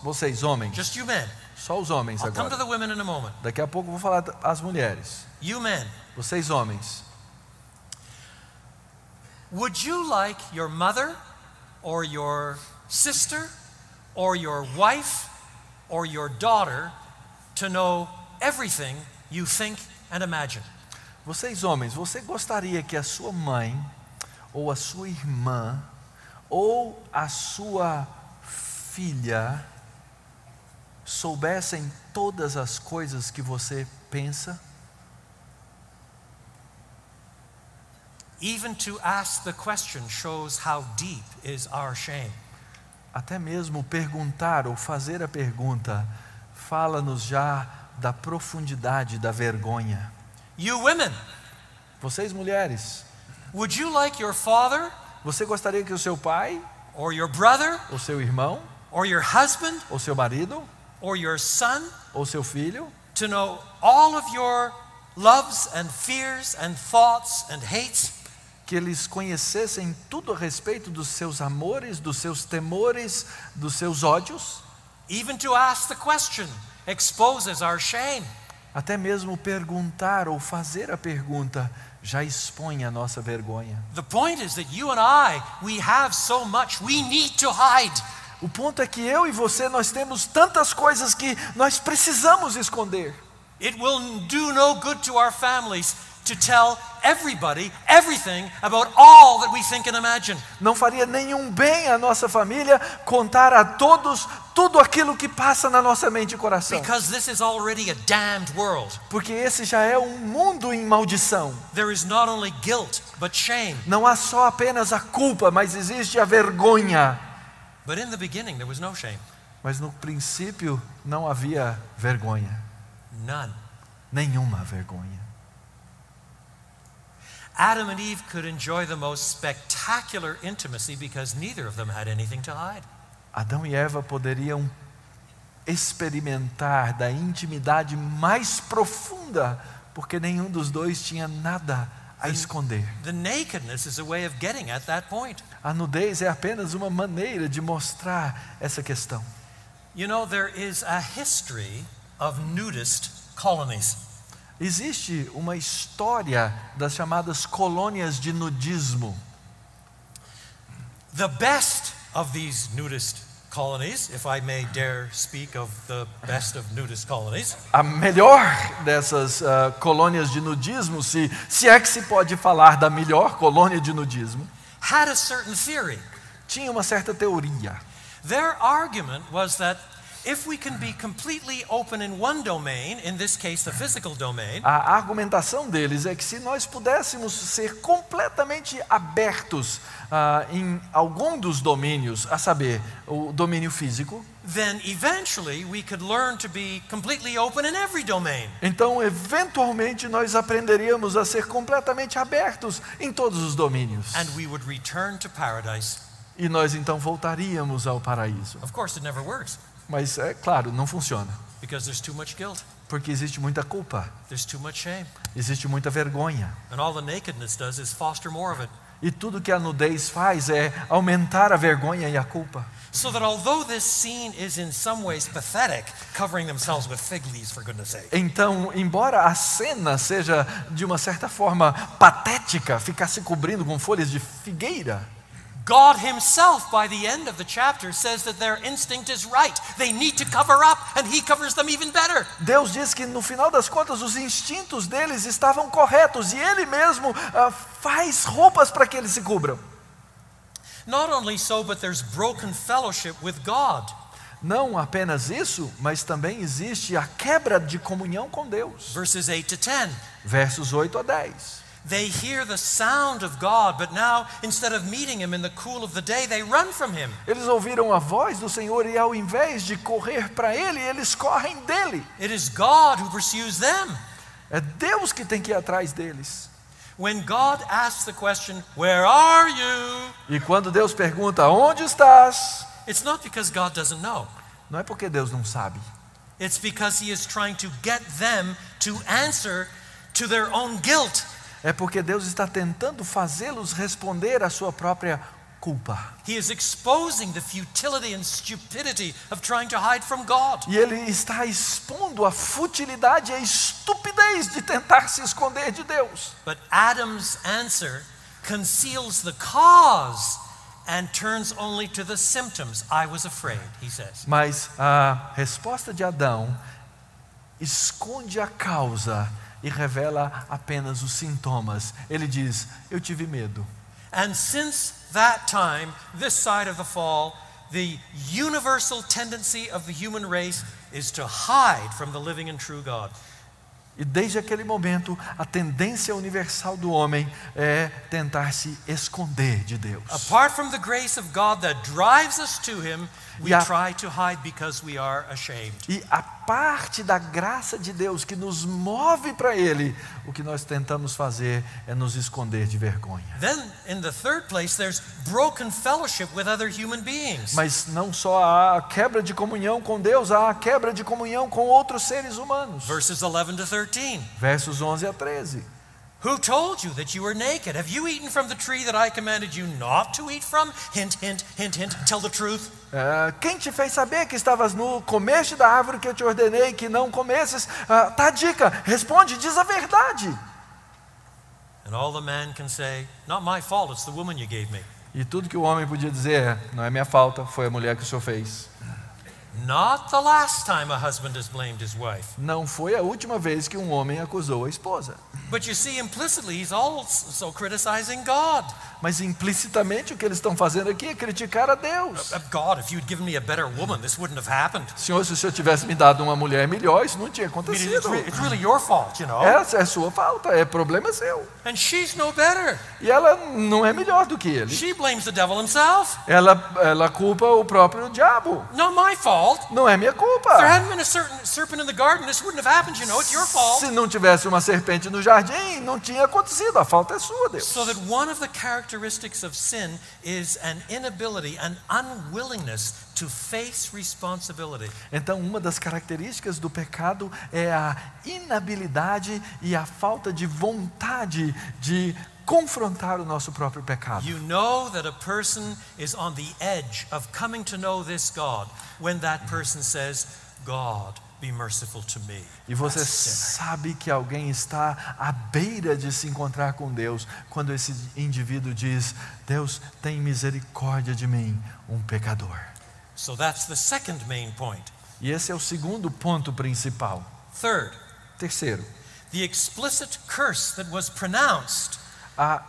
Vocês homens, just you men. só os homens I'll come to agora. the women in a moment. Daqui a pouco eu vou falar às mulheres. You men, Vocês homens, would you like your mother or your sister or your wife or your daughter to know everything you think and imagine? vocês homens, você gostaria que a sua mãe ou a sua irmã ou a sua filha soubessem todas as coisas que você pensa? Even to ask the question shows how deep is our shame. Até mesmo perguntar ou fazer a pergunta fala-nos já da profundidade da vergonha. You women, Vocês mulheres, would you like your father você gostaria que o seu pai, or your brother ou seu irmão, or your husband ou seu marido, or your son ou seu filho to know all of your loves and fears and thoughts and hates? que eles conhecessem tudo a respeito dos seus amores, dos seus temores, dos seus ódios? Even to ask the question exposes our shame. Até mesmo perguntar ou fazer a pergunta já expõe a nossa vergonha. The point is that you and I, we have so much we need to hide. O ponto é que eu e você, nós temos tantas coisas que nós precisamos esconder. It will do no good to our families to tell everybody everything about all that we think and imagine. Não faria nenhum bem à nossa família contar a todos tudo aquilo que passa na nossa mente e coração. Because this is already a damned world. Porque esse já é um mundo em maldição. There is not only guilt, but shame. Não há só apenas a culpa, mas existe a vergonha. But in the beginning there was no shame. Mas no princípio não havia vergonha. None. Nenhuma vergonha. Adam and Eve could enjoy the most spectacular intimacy because neither of them had anything to hide. Adão e Eva poderiam experimentar da intimidade mais profunda, porque nenhum dos dois tinha nada a esconder. The nakedness is a way of getting at that point. A nudez é apenas uma maneira de mostrar essa questão. You know, there is a history of nudist colonies. Existe uma história das chamadas colônias de nudismo. The best of these nudist colonies, if I may dare speak of the best of nudist colonies, A melhor dessas colônias de nudismo, se é que se pode falar da melhor colônia de nudismo, had a certain theory. tinha uma certa teoria. Their argument was that if we can be completely open in one domain, in this case the physical domain, A argumentação deles é que se nós pudéssemos ser completamente abertos em algum dos domínios, a saber, o domínio físico, then eventually we could learn to be completely open in every domain. então eventualmente nós aprenderíamos a ser completamente abertos em todos os domínios. And we would return to paradise. E nós então voltaríamos ao paraíso. Of course, it never works Mas é claro, não funciona, because there's too much guilt, porque existe muita culpa, there's too much shame, existe muita vergonha. and all the nakedness does is foster more of it. E tudo que a nudez faz é aumentar a vergonha e a culpa. So that although this scene is in some ways pathetic, covering themselves with fig leaves for goodness sake, Então, embora a cena seja de uma certa forma patética, ficar se cobrindo com folhas de figueira, God himself, by the end of the chapter, says that their instinct is right. They need to cover up, and he covers them even better. Deus diz que no final das contas os instintos deles estavam corretos e Ele mesmo faz roupas para que eles se cubram. Not only so, but there's broken fellowship with God. Não apenas isso, mas também existe a quebra de comunhão com Deus. Verses 8 to 10. Versos 8 a 10. They hear the sound of God, but now, instead of meeting him in the cool of the day, they run from him. Eles ouviram a voz do Senhor e ao invés de correr para Ele, eles correm dele. It is God who pursues them. É Deus que tem que ir atrás deles. When God asks the question, "Where are you?" E quando Deus pergunta, onde estás? It's not because God doesn't know. Não é porque Deus não sabe. It's because he is trying to get them to answer to their own guilt. É porque Deus está tentando fazê-los responder à sua própria culpa. He is exposing the futility and stupidity of trying to hide from God. E Ele está expondo a futilidade e a estupidez de tentar se esconder de Deus. But Adam's answer conceals the cause and turns only to the symptoms. I was afraid, he says. Mas a resposta de Adão esconde a causa e revela apenas os sintomas. Ele diz, eu tive medo. And since that time, this side of the fall, the universal tendency of the human race is to hide from the living and true God. E desde aquele momento, a tendência universal do homem é tentar se esconder de Deus. Apart from the grace of God that drives us to him, we Yeah. try to hide because we are ashamed. E a parte da graça de Deus que nos move para Ele, o que nós tentamos fazer é nos esconder de vergonha. Then, in the third place, there's broken fellowship with other human beings. Mas não só há a quebra de comunhão com Deus, há a quebra de comunhão com outros seres humanos. Verses 11 to 13. Versos 11 a 13. Who told you that you were naked? Have you eaten from the tree that I commanded you not to eat from? Hint, hint, hint, hint. Tell the truth. Quem te fez saber que estavas nu? Comeste da árvore que eu te ordenei que não comesses? Tá a dica, responde, diz a verdade. And all the man can say, not my fault, it's the woman you gave me. E tudo que o homem podia dizer é, não é minha falta, foi a mulher que o Senhor fez. Not the last time a husband has blamed his wife. Não foi a última vez que um homem acusou a esposa. But you see, implicitly, he's also criticizing God. Mas implicitamente o que eles estão fazendo aqui é criticar a Deus. God, if you'd given me a better woman, this wouldn't have happened. Senhor, se o Senhor tivesse me dado uma mulher melhor, isso não tinha I mean, acontecido. it's really your fault, you know. Essa é sua falta, é problema seu. And she's no better. E ela não é melhor do que ele. She blames the devil himself. Ela culpa o próprio diabo. Not my fault. Não é minha If there culpa. hadn't been a serpent in the garden, this wouldn't have happened, you know. It's your fault. Se não tivesse uma serpente no jardim, não tinha acontecido. A falta é sua, Deus. So that one of the characteristics of sin is an inability, an unwillingness to face responsibility. Então, uma das características do pecado é a inabilidade e a falta de vontade de confrontar o nosso próprio pecado. You know that a person is on the edge of coming to know this God when that person says, God, be merciful to me. E você That's sinner. sabe que alguém está à beira de se encontrar com Deus quando esse indivíduo diz: Deus, tem misericórdia de mim, um pecador. So that's the second main point. E esse é o segundo ponto principal. Third, Terceiro, the explicit curse that was pronounced a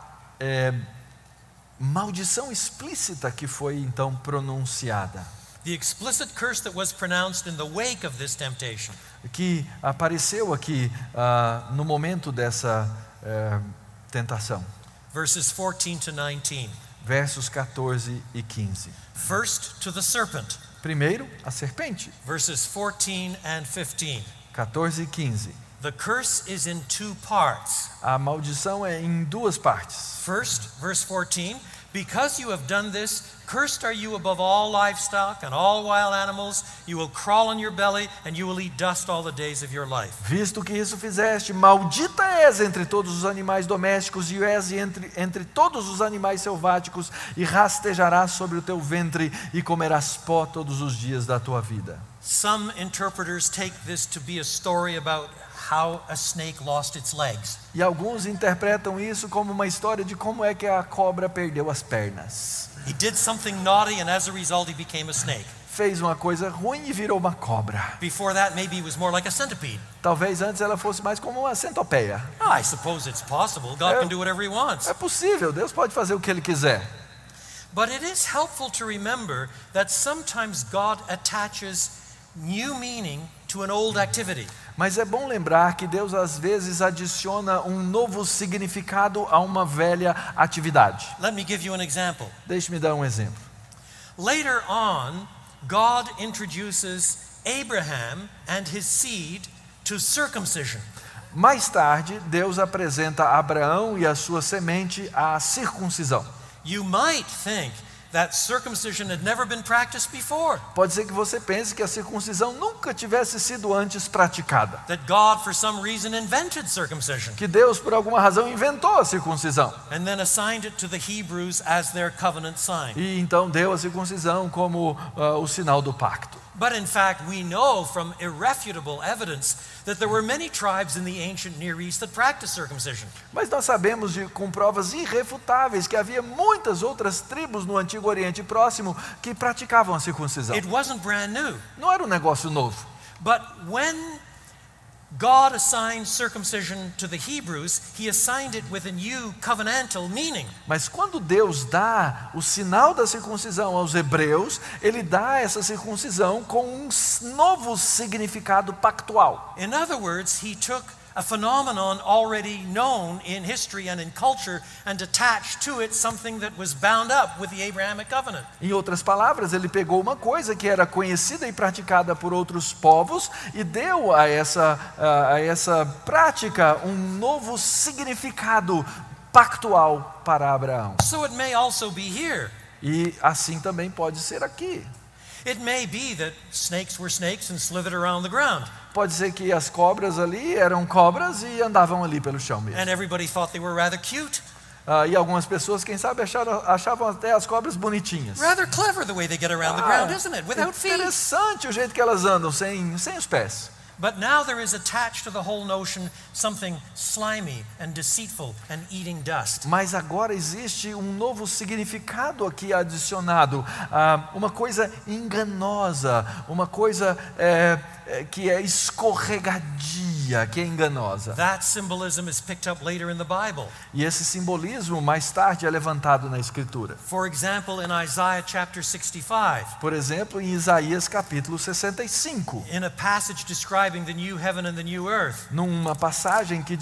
maldição explícita que foi então pronunciada, the explicit curse that was pronounced in the wake of this temptation. que apareceu aqui no momento dessa tentação. Verses 14 to 19. Versos 14 e 15. First to the serpent. Primeiro, a serpente. Verses 14 and 15. 14 e 15. The curse is in two parts. A maldição é em duas partes. First, verse 14, because you have done this, cursed are you above all livestock and all wild animals. You will crawl on your belly and you will eat dust all the days of your life. Visto que isso fizeste, maldita és entre todos os animais domésticos e és entre todos os animais selváticos, e rastejarás sobre o teu ventre e comerás pó todos os dias da tua vida. Some interpreters take this to be a story about how a snake lost its legs. E alguns interpretam isso como uma história de como é que a cobra perdeu as pernas. He did something naughty and as a result he became a snake. Fez uma coisa ruim e virou uma cobra. Before that maybe he was more like a centipede. Talvez antes ela fosse mais como uma centopeia. I suppose it's possible. God can do whatever he wants. É possível, Deus pode fazer o que Ele quiser. But it is helpful to remember that sometimes God attaches new meaning to an old activity. Mas é bom lembrar que Deus às vezes adiciona um novo significado a uma velha atividade. Let me give you an example. Deixe-me dar um exemplo. Later on, God introduces Abraham and his seed to circumcision. Mais tarde, Deus apresenta Abraão e a sua semente à circuncisão. You might think that circumcision had never been practiced before. Pode ser que você pense que a circuncisão nunca tivesse sido antes praticada. That God, for some reason, invented circumcision Que Deus, por alguma razão, inventou a circuncisão. and then assigned it to the Hebrews as their covenant sign. E então deu a circuncisão como o sinal do pacto. But in fact, we know from irrefutable evidence that there were many tribes in the ancient Near East that practiced circumcision. Mas nós sabemos com provas irrefutáveis que havia muitas outras tribos no Antigo Oriente Próximo que praticavam a circuncisão. It wasn't brand new. Não era um negócio novo. But when God assigned circumcision to the Hebrews, he assigned it with a new covenantal meaning. Mas quando Deus dá o sinal da circuncisão aos hebreus, Ele dá essa circuncisão com um novo significado pactual. In other words, he took a phenomenon already known in history and in culture and attached to it something that was bound up with the Abrahamic covenant. Em outras palavras, Ele pegou uma coisa que era conhecida e praticada por outros povos e deu a essa prática um novo significado pactual para Abraão. So it may also be here. E assim também pode ser aqui. It may be that snakes were snakes and slithered around the ground. Pode ser que as cobras ali eram cobras e andavam ali pelo chão mesmo. And everybody thought they were rather cute. E algumas pessoas, quem sabe, achavam até as cobras bonitinhas. Rather clever the way they get around the ground, isn't it? Without feet. Interessante o jeito que elas andam sem os pés. But now there is attached to the whole notion something slimy and deceitful and eating dust. Mas agora existe um novo significado aqui adicionado, uma coisa enganosa, uma coisa que é escorregadia, que é enganosa. That symbolism is picked up later in the Bible. E esse simbolismo mais tarde é levantado na Escritura. For example, in Isaiah chapter 65. Por exemplo, em Isaías capítulo 65. In a passage describing the new heaven and the new earth. Numa passagem que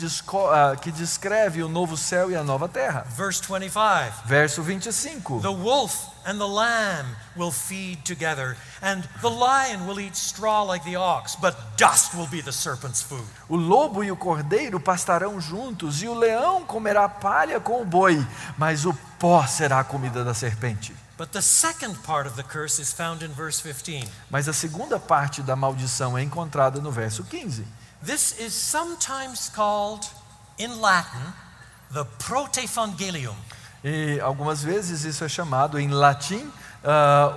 descreve o novo céu e a nova terra. Verse 25. Verso 25. The wolf and the lamb will feed together, and the lion will eat straw like the ox, but dust will be the serpent's food. O lobo e o cordeiro pastarão juntos, e o leão comerá palha com o boi, mas o pó será a comida da serpente. But the second part of the curse is found in verse 15. Mas a segunda parte da maldição é encontrada no verso 15. This is sometimes called, in Latin, the protevangelium. E algumas vezes isso é chamado em latim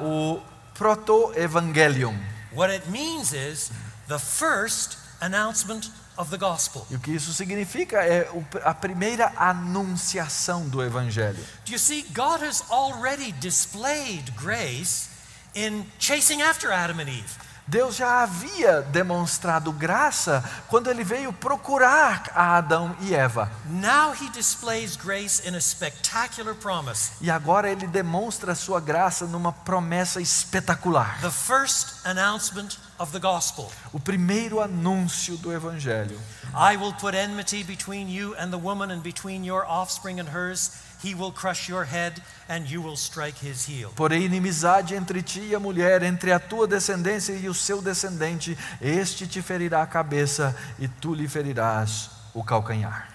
o proto-evangelium. What it means is the first announcement of the gospel. E o que isso significa é a primeira anunciação do evangelho. Do you see, God has already displayed grace in chasing after Adam and Eve. Deus já havia demonstrado graça quando ele veio procurar a Adão e Eva. Now he displays grace in a spectacular promise. E agora ele demonstra a sua graça numa promessa espetacular. The first announcement of the gospel. O primeiro anúncio do evangelho. I will put enmity between you and the woman, and between your offspring and hers. He will crush your head and you will strike his heel. Porém, inimizade entre ti e a mulher, entre a tua descendência e o seu descendente, este te ferirá a cabeça e tu lhe ferirás o calcanhar.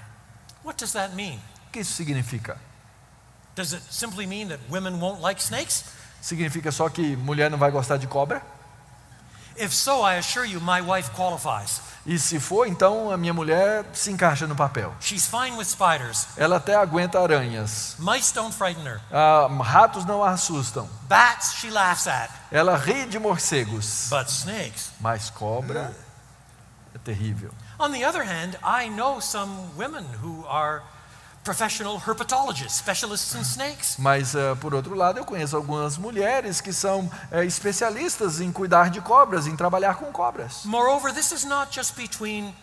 What does that mean? O que isso significa? Does it simply mean that women won't like snakes? Significa só que mulher não vai gostar de cobra? If so, I assure you my wife qualifies. E se for, então a minha mulher se encaixa no papel. She's fine with spiders. Ela até aguenta aranhas. Mice don't frighten her. Ratos não a assustam. Bats she laughs at. Ela ri de morcegos. But snakes. Mas cobra é terrível. On the other hand, I know some women who are professional herpetologists, specialists in snakes. Mas, por outro lado, eu conheço algumas mulheres que são especialistas em cuidar de cobras, em trabalhar com cobras. Moreover, this is not just between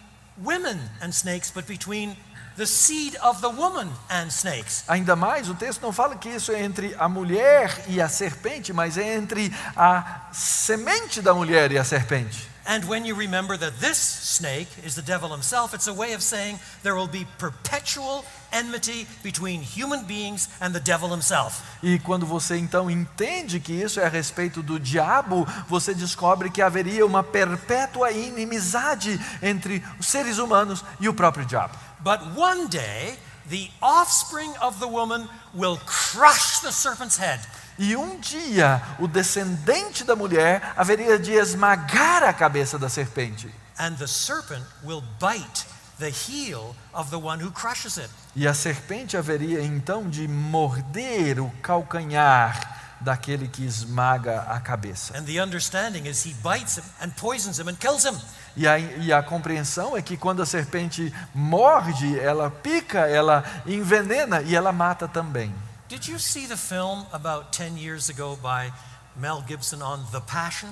women and snakes, but between the seed of the woman and snakes. Ainda mais, o texto não fala que isso é entre a mulher e a serpente, mas é entre a semente da mulher e a serpente. And when you remember that this snake is the devil himself, it's a way of saying there will be perpetual enmity between human beings and the devil himself. E quando você então entende que isso é a respeito do diabo, você descobre que haveria uma perpétua inimizade entre os seres humanos e o próprio diabo. But one day, the offspring of the woman will crush the serpent's head. E um dia, o descendente da mulher haveria de esmagar a cabeça da serpente. And the serpent will bite the heel of the one who crushes it. E a serpente haveria então de morder o calcanhar daquele que esmaga a cabeça. And the understanding is he bites him and poisons him and kills him. E a compreensão é que quando a serpente morde, ela pica, ela envenena e ela mata também. Did you see the film about 10 years ago by Mel Gibson on The Passion?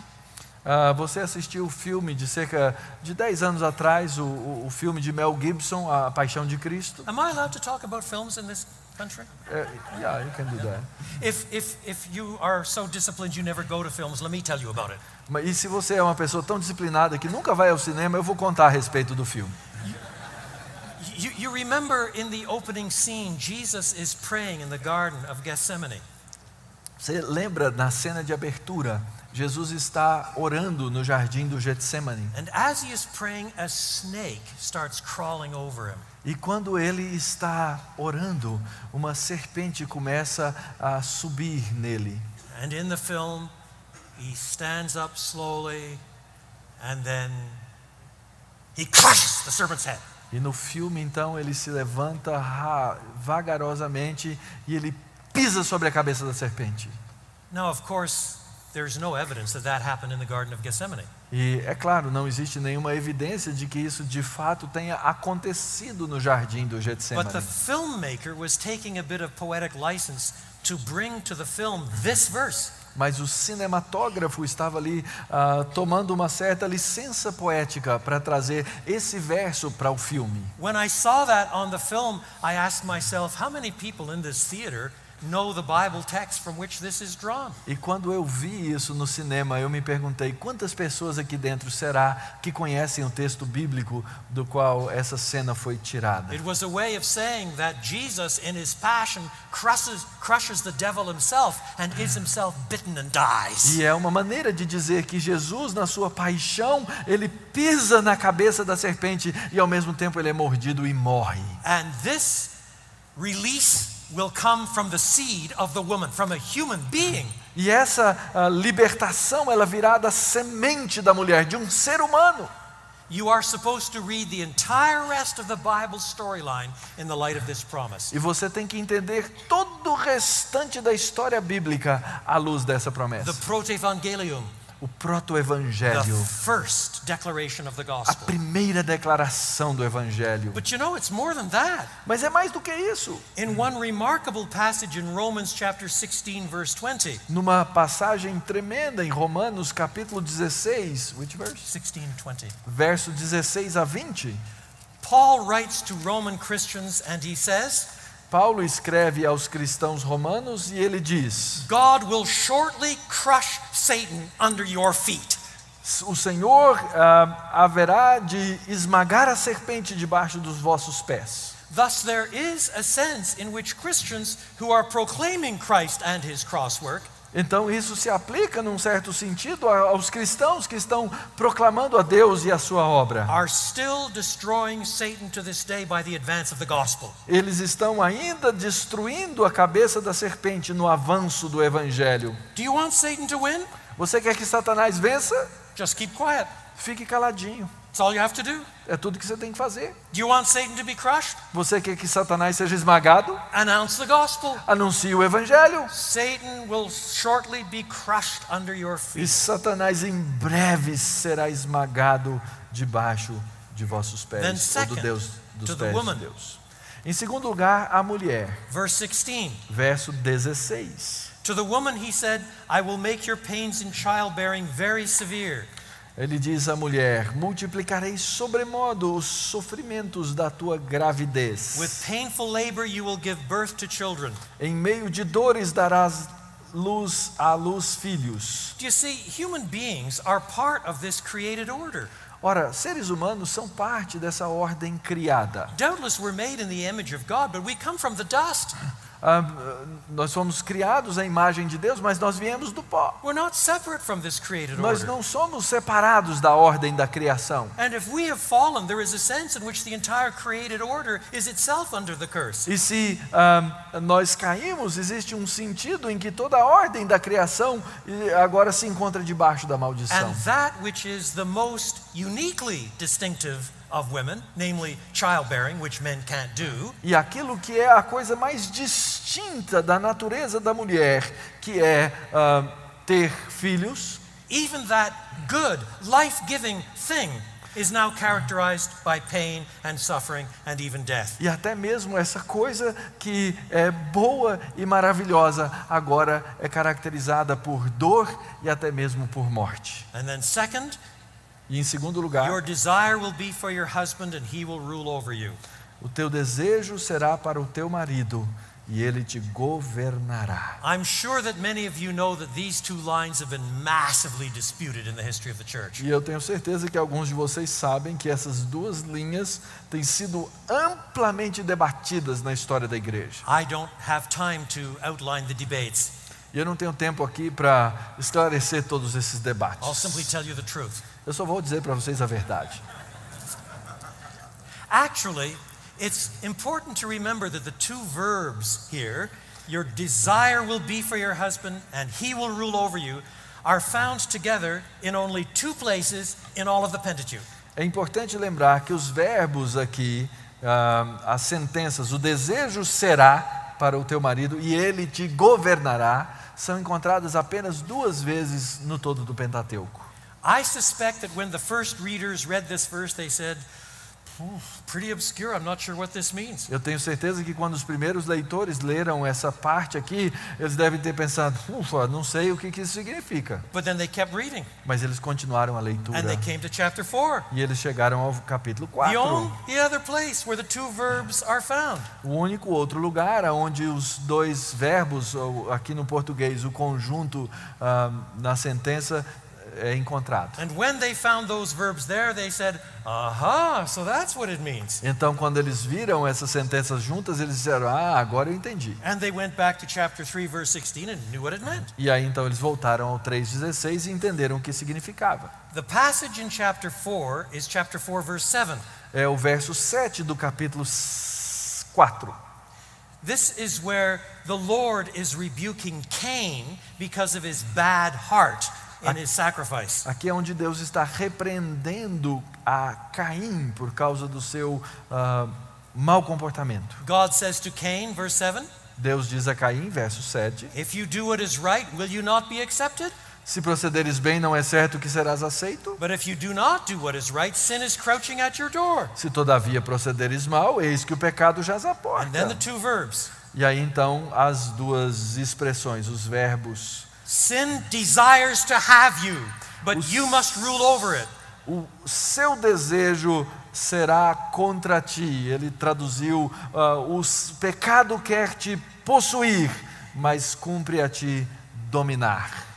Você assistiu o filme de cerca de 10 anos atrás, o filme de Mel Gibson, A Paixão de Cristo? Am I allowed to talk about films in this country? Yeah, you can do that. If you are so disciplined you never go to films, let me tell you about it. E se você é uma pessoa tão disciplinada que nunca vai ao cinema, eu vou contar a respeito do filme. You remember in the opening scene, Jesus is praying in the Garden of Gethsemane. Você lembra na cena de abertura, Jesus está orando no jardim do Getsemane. And as he is praying, a snake starts crawling over him. E quando ele está orando, uma serpente começa a subir nele. And in the film, he stands up slowly, and then he crushes the serpent's head. E no filme, então, ele se levanta vagarosamente e ele pisa sobre a cabeça da serpente. Now, of course, there's no evidence that that happened in the Garden of Gethsemane. E é claro, não existe nenhuma evidência de que isso de fato tenha acontecido no jardim do But Getsemane. the filmmaker was taking a bit of poetic license to bring to the film this verse. Mas o cinematógrafo estava ali tomando uma certa licença poética para trazer esse verso para o filme. When I saw that on the film, I asked myself, how many people in this theater know the Bible text from which this is drawn? E quando eu vi isso no cinema, eu me perguntei quantas pessoas aqui dentro será que conhecem o texto bíblico do qual essa cena foi tirada. It was a way of saying that Jesus in his passion crushes the devil himself and is himself bitten and dies. E é uma maneira de dizer que Jesus, na sua paixão, ele pisa na cabeça da serpente e ao mesmo tempo ele é mordido e morre. And this release will come from the seed of the woman, from a human being. E essa libertação, ela virá da semente da mulher, de um ser humano. You are supposed to read the entire rest of the Bible storyline in the light of this promise. E você tem que entender todo o restante da história bíblica à luz dessa promessa. The proto-evangelium, O the proto-evangelho, first declaration of the a gospel. primeira declaração do evangelho. But you know, it's more than that. Mas é mais do que isso. In one remarkable passage in Romans chapter 16 verse 20. Numa passagem tremenda em Romanos capítulo 16, which verse? 16:20. Verso 16 a 20, Paul writes to Roman Christians and he says, Paulo escreve aos cristãos romanos e ele diz: God will shortly crush Satan under your feet. o Senhor haverá de esmagar a serpente debaixo dos vossos pés. Thus there is a sense in which Christians who are proclaiming Christ and his cross work Então isso se aplica num certo sentido aos cristãos que estão proclamando a Deus e a sua obra. are still destroying Satan to this day by the advance of the gospel. Eles estão ainda destruindo a cabeça da serpente no avanço do evangelho. Do you want Satan to win? Você quer que Satanás vença? Just keep quiet. Fique caladinho. That's all you have to do. É tudo que você tem que fazer. Do you want Satan to be crushed? Você quer que Satanás seja esmagado? Announce the gospel. Anuncie o evangelho. Satan will shortly be crushed under your E feet. Satanás em breve será esmagado debaixo de vossos Then pés, ou second, do Deus dos to the pés woman. de Deus. Em segundo lugar, a mulher. Verse 16. Verso 16. To the woman he said, I will make your pains in childbearing very severe. Ele diz à mulher: multiplicarei sobremodo os sofrimentos da tua gravidez. With painful labor you will give birth to children. Em meio de dores darás à luz filhos. Do you see, human beings are part of this created order. Ora, seres humanos são parte dessa ordem criada. Doubtless we're made in the image of God, but we come from the dust. Nós fomos criados à imagem de Deus, mas nós viemos do pó. We're not separate from this created Nós order. não somos separados da ordem da criação. And if we have fallen, there is a sense in which the entire created order is itself under the curse. E se nós caímos, existe um sentido em que toda a ordem da criação agora se encontra debaixo da maldição. And that which is the most uniquely distinctive of women, namely childbearing, which men can't do, E aquilo que é a coisa mais distinta da natureza da mulher, que é ter filhos, even that good, life-giving thing is now characterized by pain and suffering and even death. e até mesmo essa coisa que é boa e maravilhosa, agora é caracterizada por dor e até mesmo por morte. And then second, E em segundo lugar, your desire will be for your husband and he will rule over you. o teu desejo será para o teu marido e ele te governará. I'm sure that many of you know that these two lines have been massively disputed in the history of the church. E eu tenho certeza que alguns de vocês sabem que essas duas linhas têm sido amplamente debatidas na história da igreja. I don't have time to outline the debates. E eu não tenho tempo aqui para esclarecer todos esses I'll debates. simply tell you the truth. Eu só vou dizer para vocês a verdade. Actually, it's important to remember that the two verbs here, your desire will be for your husband and he will rule over you, are found together in only two places in all of the Pentateuch. É importante lembrar que os verbos aqui, as sentenças, o desejo será para o teu marido e ele te governará, são encontradas apenas duas vezes no todo do Pentateuco. I suspect that when the first readers read this verse, they said, pretty obscure, I'm not sure what this means. Eu tenho certeza que quando os primeiros leitores leram essa parte aqui, eles devem ter pensado, não sei o que isso significa. But then they kept reading. Mas eles continuaram a leitura. And they came to chapter 4. E eles chegaram ao capítulo 4. The only other place where the two verbs are found. O único outro lugar onde os dois verbos, ou aqui no português, o conjunto na sentença é encontrado. And when they found those verbs there, they said, aha, so that's what it means. Então, quando eles viram essas sentenças juntas, eles disseram, agora eu entendi. And they went back to chapter 3, verse 16 and knew what it meant. E aí, então, eles voltaram ao 3:16 e entenderam o que significava. The passage in chapter 4 is chapter 4, verse 7. É o verso 7 do capítulo 4. This is where the Lord is rebuking Cain because of his bad heart in his sacrifice. Aqui é onde Deus está repreendendo a Caim por causa do seu mau comportamento. God says to Cain, verse 7, Deus diz a Caim, verso 7, if you do what is right, will you not be accepted? se procederes bem, não é certo que serás aceito? But if you do not do what is right, sin is crouching at your door. Se todavia procederes mal, eis que o pecado jaz à And then the porta. two verbs. E aí então as duas expressões, os verbos. Sin desires to have you, but you must rule over it. O seu desejo será contra ti. Ele traduziu, o pecado quer te possuir, mas cumpre a ti dominar.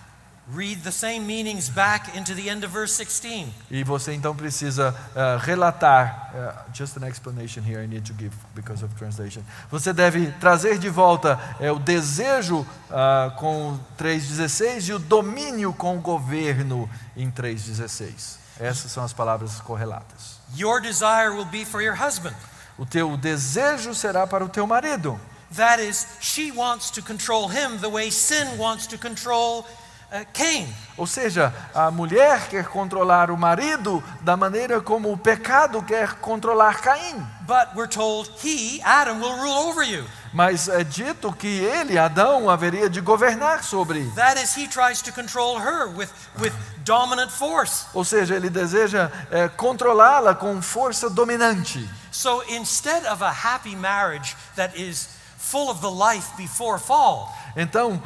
Read the same meanings back into the end of verse 16. E você então precisa relatar, just an explanation here I need to give because of translation. Você deve trazer de volta o desejo com 3:16 e o domínio com o governo em 3:16. Essas são as palavras correlatas. Your desire will be for your husband. O teu desejo será para o teu marido. That is, she wants to control him the way sin wants to control Cain. Ou seja, a mulher quer controlar o marido da maneira como o pecado quer controlar Caim. But we're told he, Adam, will rule over you. Mas é dito que ele, Adão, haveria de governar sobre. That is, he tries to control her with dominant force. Ou seja, ele deseja controlá-la com força dominante. So instead of a happy marriage that is full of the life before fall, então,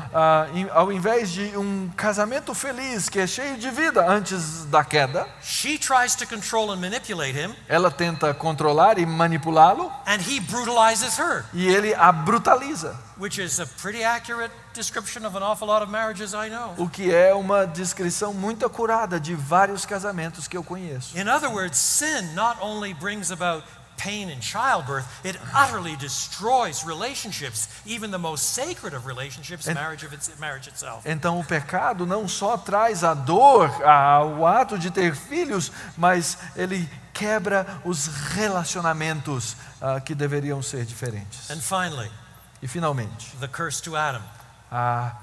ao invés de um casamento feliz que é cheio de vida antes da queda, she tries to control and manipulate him, ela tenta controlar e manipulá-lo, and he brutalizes her, e ele a brutaliza. which is a pretty accurate description of an awful lot of marriages I know. O que é uma descrição muito acurada de vários casamentos que eu conheço. In other words, sin not only brings about pain in childbirth, it utterly destroys relationships, even the most sacred of relationships, marriage itself. Então o pecado não só traz a dor, o ato de ter filhos, mas ele quebra os relacionamentos que deveriam ser diferentes. And finally, E finalmente, the curse to Adam. a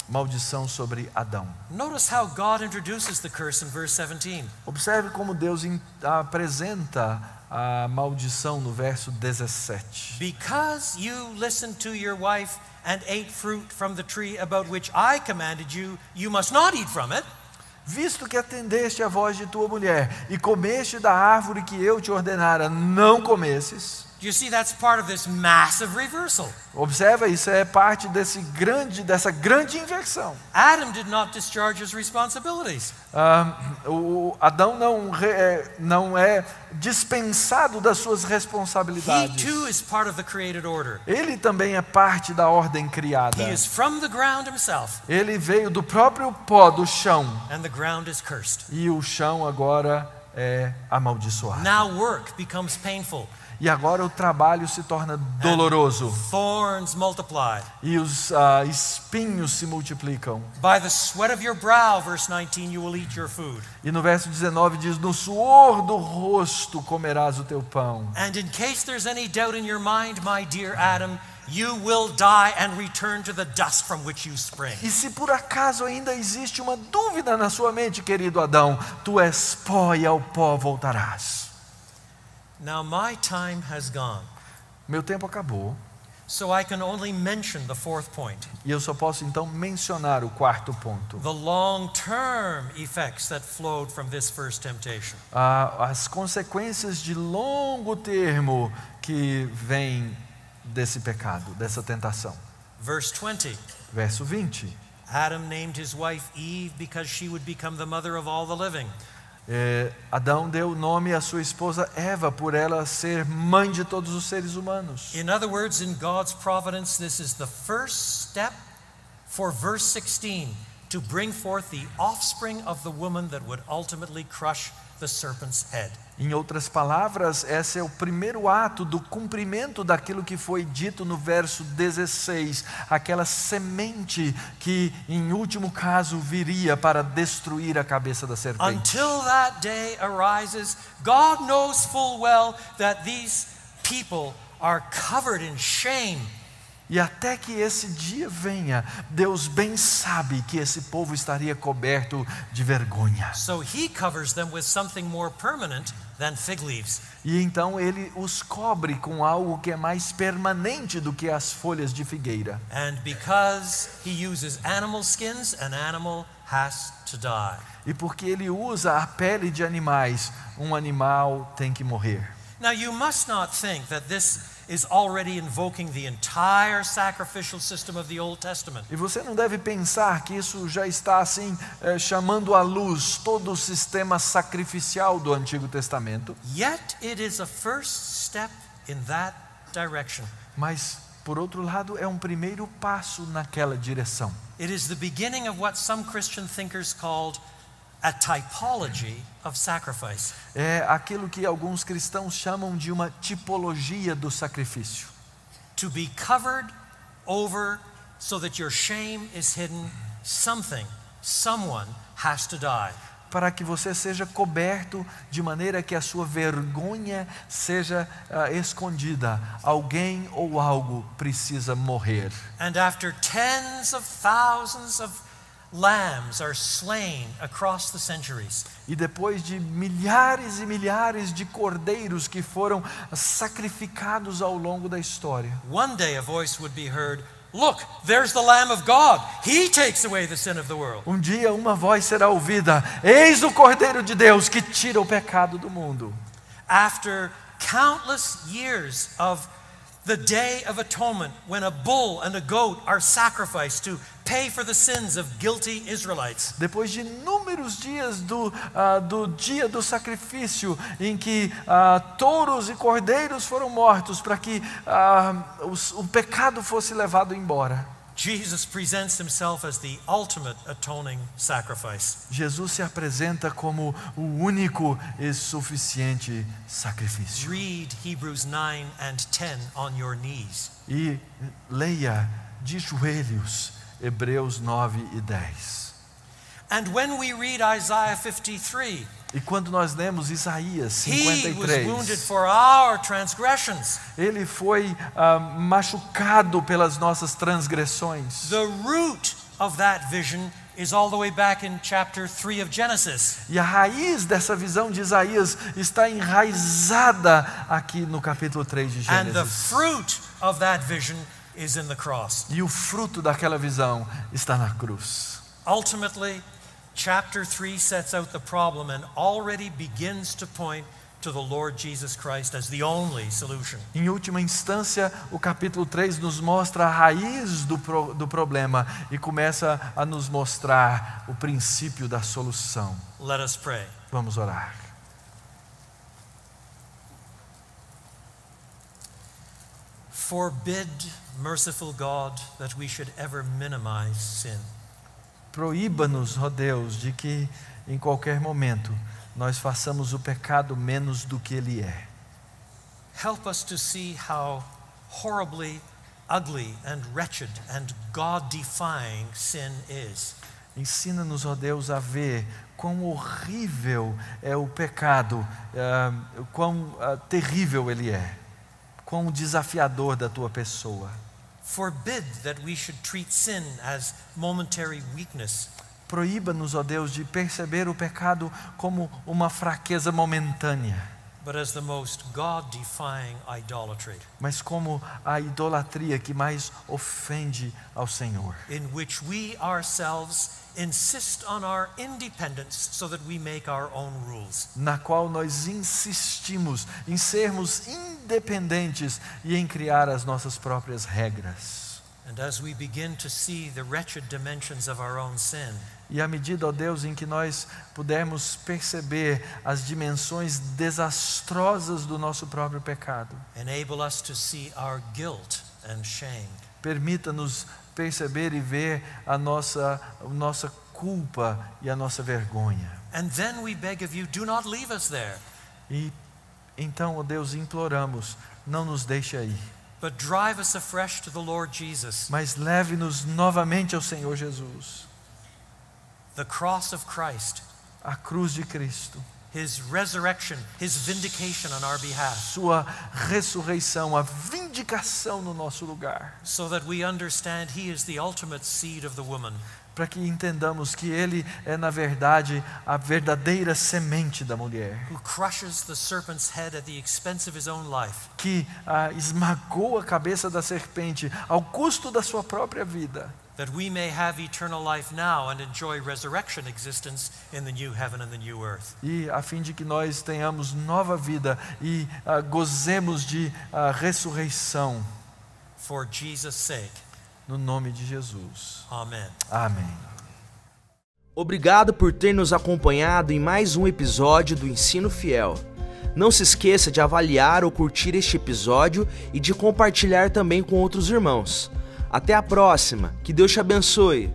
maldição sobre Adão. Notice how God introduces the curse in verse 17. Observe como Deus apresenta a maldição no verso 17. Because you listened to your wife and ate fruit from the tree about which I commanded you, you must not eat from it. Visto que atendeste à voz de tua mulher e comeste da árvore que eu te ordenara, não comesses. Do you see that's part of this massive reversal? Observa, isso é parte dessa grande inversão. Adam did not discharge his responsibilities. O Adão não é dispensado das suas He responsabilidades. too is part of the created order. Ele também é parte da ordem criada. He is from the ground himself, Ele veio do próprio pó, do chão. and the ground is cursed. E o chão agora é amaldiçoado. Now work becomes painful. E agora o trabalho se torna doloroso. Thorns multiply. E os espinhos se multiplicam. By the sweat of your brow, verse 19, you will eat your food. E no verso 19 diz, no suor do rosto comerás o teu pão. And in case there's any doubt in your mind, my dear Adam, you will die and return to the dust from which you spring. E se por acaso ainda existe uma dúvida na sua mente, querido Adão, tu és pó e ao pó voltarás. Now my time has gone. Meu tempo acabou. So I can only mention the fourth point. E eu só posso então mencionar o quarto ponto. The long-term effects that flowed from this first temptation. As consequências de longo termo que vêm desse pecado, dessa tentação. Verse 20. Verso 20. Adam named his wife Eve because she would become the mother of all the living. Adão deu nome à sua esposa Eva por ela ser mãe de todos os seres humanos. In other words, in God's providence, this is the first step for verse 16 to bring forth the offspring of the woman that would ultimately crush the serpent's head. Em outras palavras, esse é o primeiro ato do cumprimento daquilo que foi dito no verso 16, aquela semente que, em último caso, viria para destruir a cabeça da serpente. Until that day arises, God knows full well that these people are covered in shame. E até que esse dia venha, Deus bem sabe que esse povo estaria coberto de vergonha. So he covers them with something more permanent than fig leaves. E então ele os cobre com algo que é mais permanente do que as folhas de figueira. And because he uses animal skins, an animal has to die. E porque ele usa a pele de animais, um animal tem que morrer. Now you must not think that this is already invoking the entire sacrificial system of the Old Testament. E você não deve pensar que isso já está assim chamando à luz todo o sistema sacrificial do Antigo Testamento. Yet it is a first step in that direction. Mas, por outro lado, é um primeiro passo naquela direção. It is the beginning of what some Christian thinkers called a typology of sacrifice. É aquilo que alguns cristãos chamam de uma tipologia do sacrifício. To be covered over so that your shame is hidden, someone has to die. Para que você seja coberto de maneira que a sua vergonha seja escondida. Alguém ou algo precisa morrer. And after tens of thousands of lambs are slain across the centuries. E depois de milhares e milhares de cordeiros que foram sacrificados ao longo da história, One day a voice would be heard, "Look, there's the Lamb of God. He takes away the sin of the world." um dia uma voz será ouvida: eis o Cordeiro de Deus que tira o pecado do mundo. After countless years of the Day of Atonement, when a bull and a goat are sacrificed to pay for the sins of guilty Israelites. Depois de inúmeros dias do dia do sacrifício, em que touros e cordeiros foram mortos para que o pecado fosse levado embora, Jesus presents himself as the ultimate atoning sacrifice. Jesus se apresenta como o único e suficiente sacrifício. Read Hebrews 9 and 10 on your knees. E leia de joelhos Hebreus 9 e 10. And when we read Isaiah 53, E quando nós lemos Isaías he was 53, wounded for our transgressions. ele foi machucado pelas nossas transgressões. The root of that vision is all the way back in chapter 3 of Genesis. E a raiz dessa visão de Isaías está enraizada aqui no capítulo 3 de And the Gênesis. fruit of that vision is in the cross. E o fruto daquela visão está na cruz. Ultimately, chapter 3 sets out the problem and already begins to point to the Lord Jesus Christ as the only solution. Em última instância, o capítulo 3 nos mostra a raiz do problema e começa a nos mostrar o princípio da solução. Let us pray. Vamos orar. Forbid, merciful God, that we should ever minimize sin. Proíba-nos, ó Deus, de que em qualquer momento nós façamos o pecado menos do que ele é. Help us to see how horribly ugly and wretched and God-defying sin is. Ensina-nos, ó Deus, a ver quão horrível é o pecado, quão terrível ele é, quão desafiador da tua pessoa. Forbid that we should treat sin as momentary weakness. Proíba-nos, ó Deus, de perceber o pecado como uma fraqueza momentânea. but as the most God-defying idolatry, mas como a idolatria que mais ofende ao Senhor, in which we ourselves insist on our independence so that we make our own rules. na qual nós insistimos em sermos independentes e em criar as nossas próprias regras. And as we begin to see the wretched dimensions of our own sin, E à medida, ó Deus, em que nós pudermos perceber as dimensões desastrosas do nosso próprio pecado, enable us to see our guilt and shame. permita-nos perceber e ver a nossa culpa e a nossa vergonha. And then we beg of you, do not leave us there, E então, ó Deus, imploramos, não nos deixe aí, but drive us afresh to the Lord Jesus. mas leve-nos novamente ao Senhor Jesus. The cross of Christ, A cruz de Cristo, His resurrection, His vindication on our behalf, sua ressurreição, a vindicação no nosso lugar, so that we understand He is the ultimate seed of the woman, para que entendamos que Ele é, na verdade, a verdadeira semente da mulher, who crushes the serpent's head at the expense of His own life, que esmagou a cabeça da serpente ao custo da sua própria vida, that we may have eternal life now and enjoy resurrection existence in the new heaven and the new earth. e a fim de que nós tenhamos nova vida e gozemos de ressurreição, For Jesus' sake, no nome de Jesus. amen. Amém. Obrigado por ter nos acompanhado em mais um episódio do Ensino Fiel. Não se esqueça de avaliar ou curtir este episódio e de compartilhar também com outros irmãos. Até a próxima, que Deus te abençoe.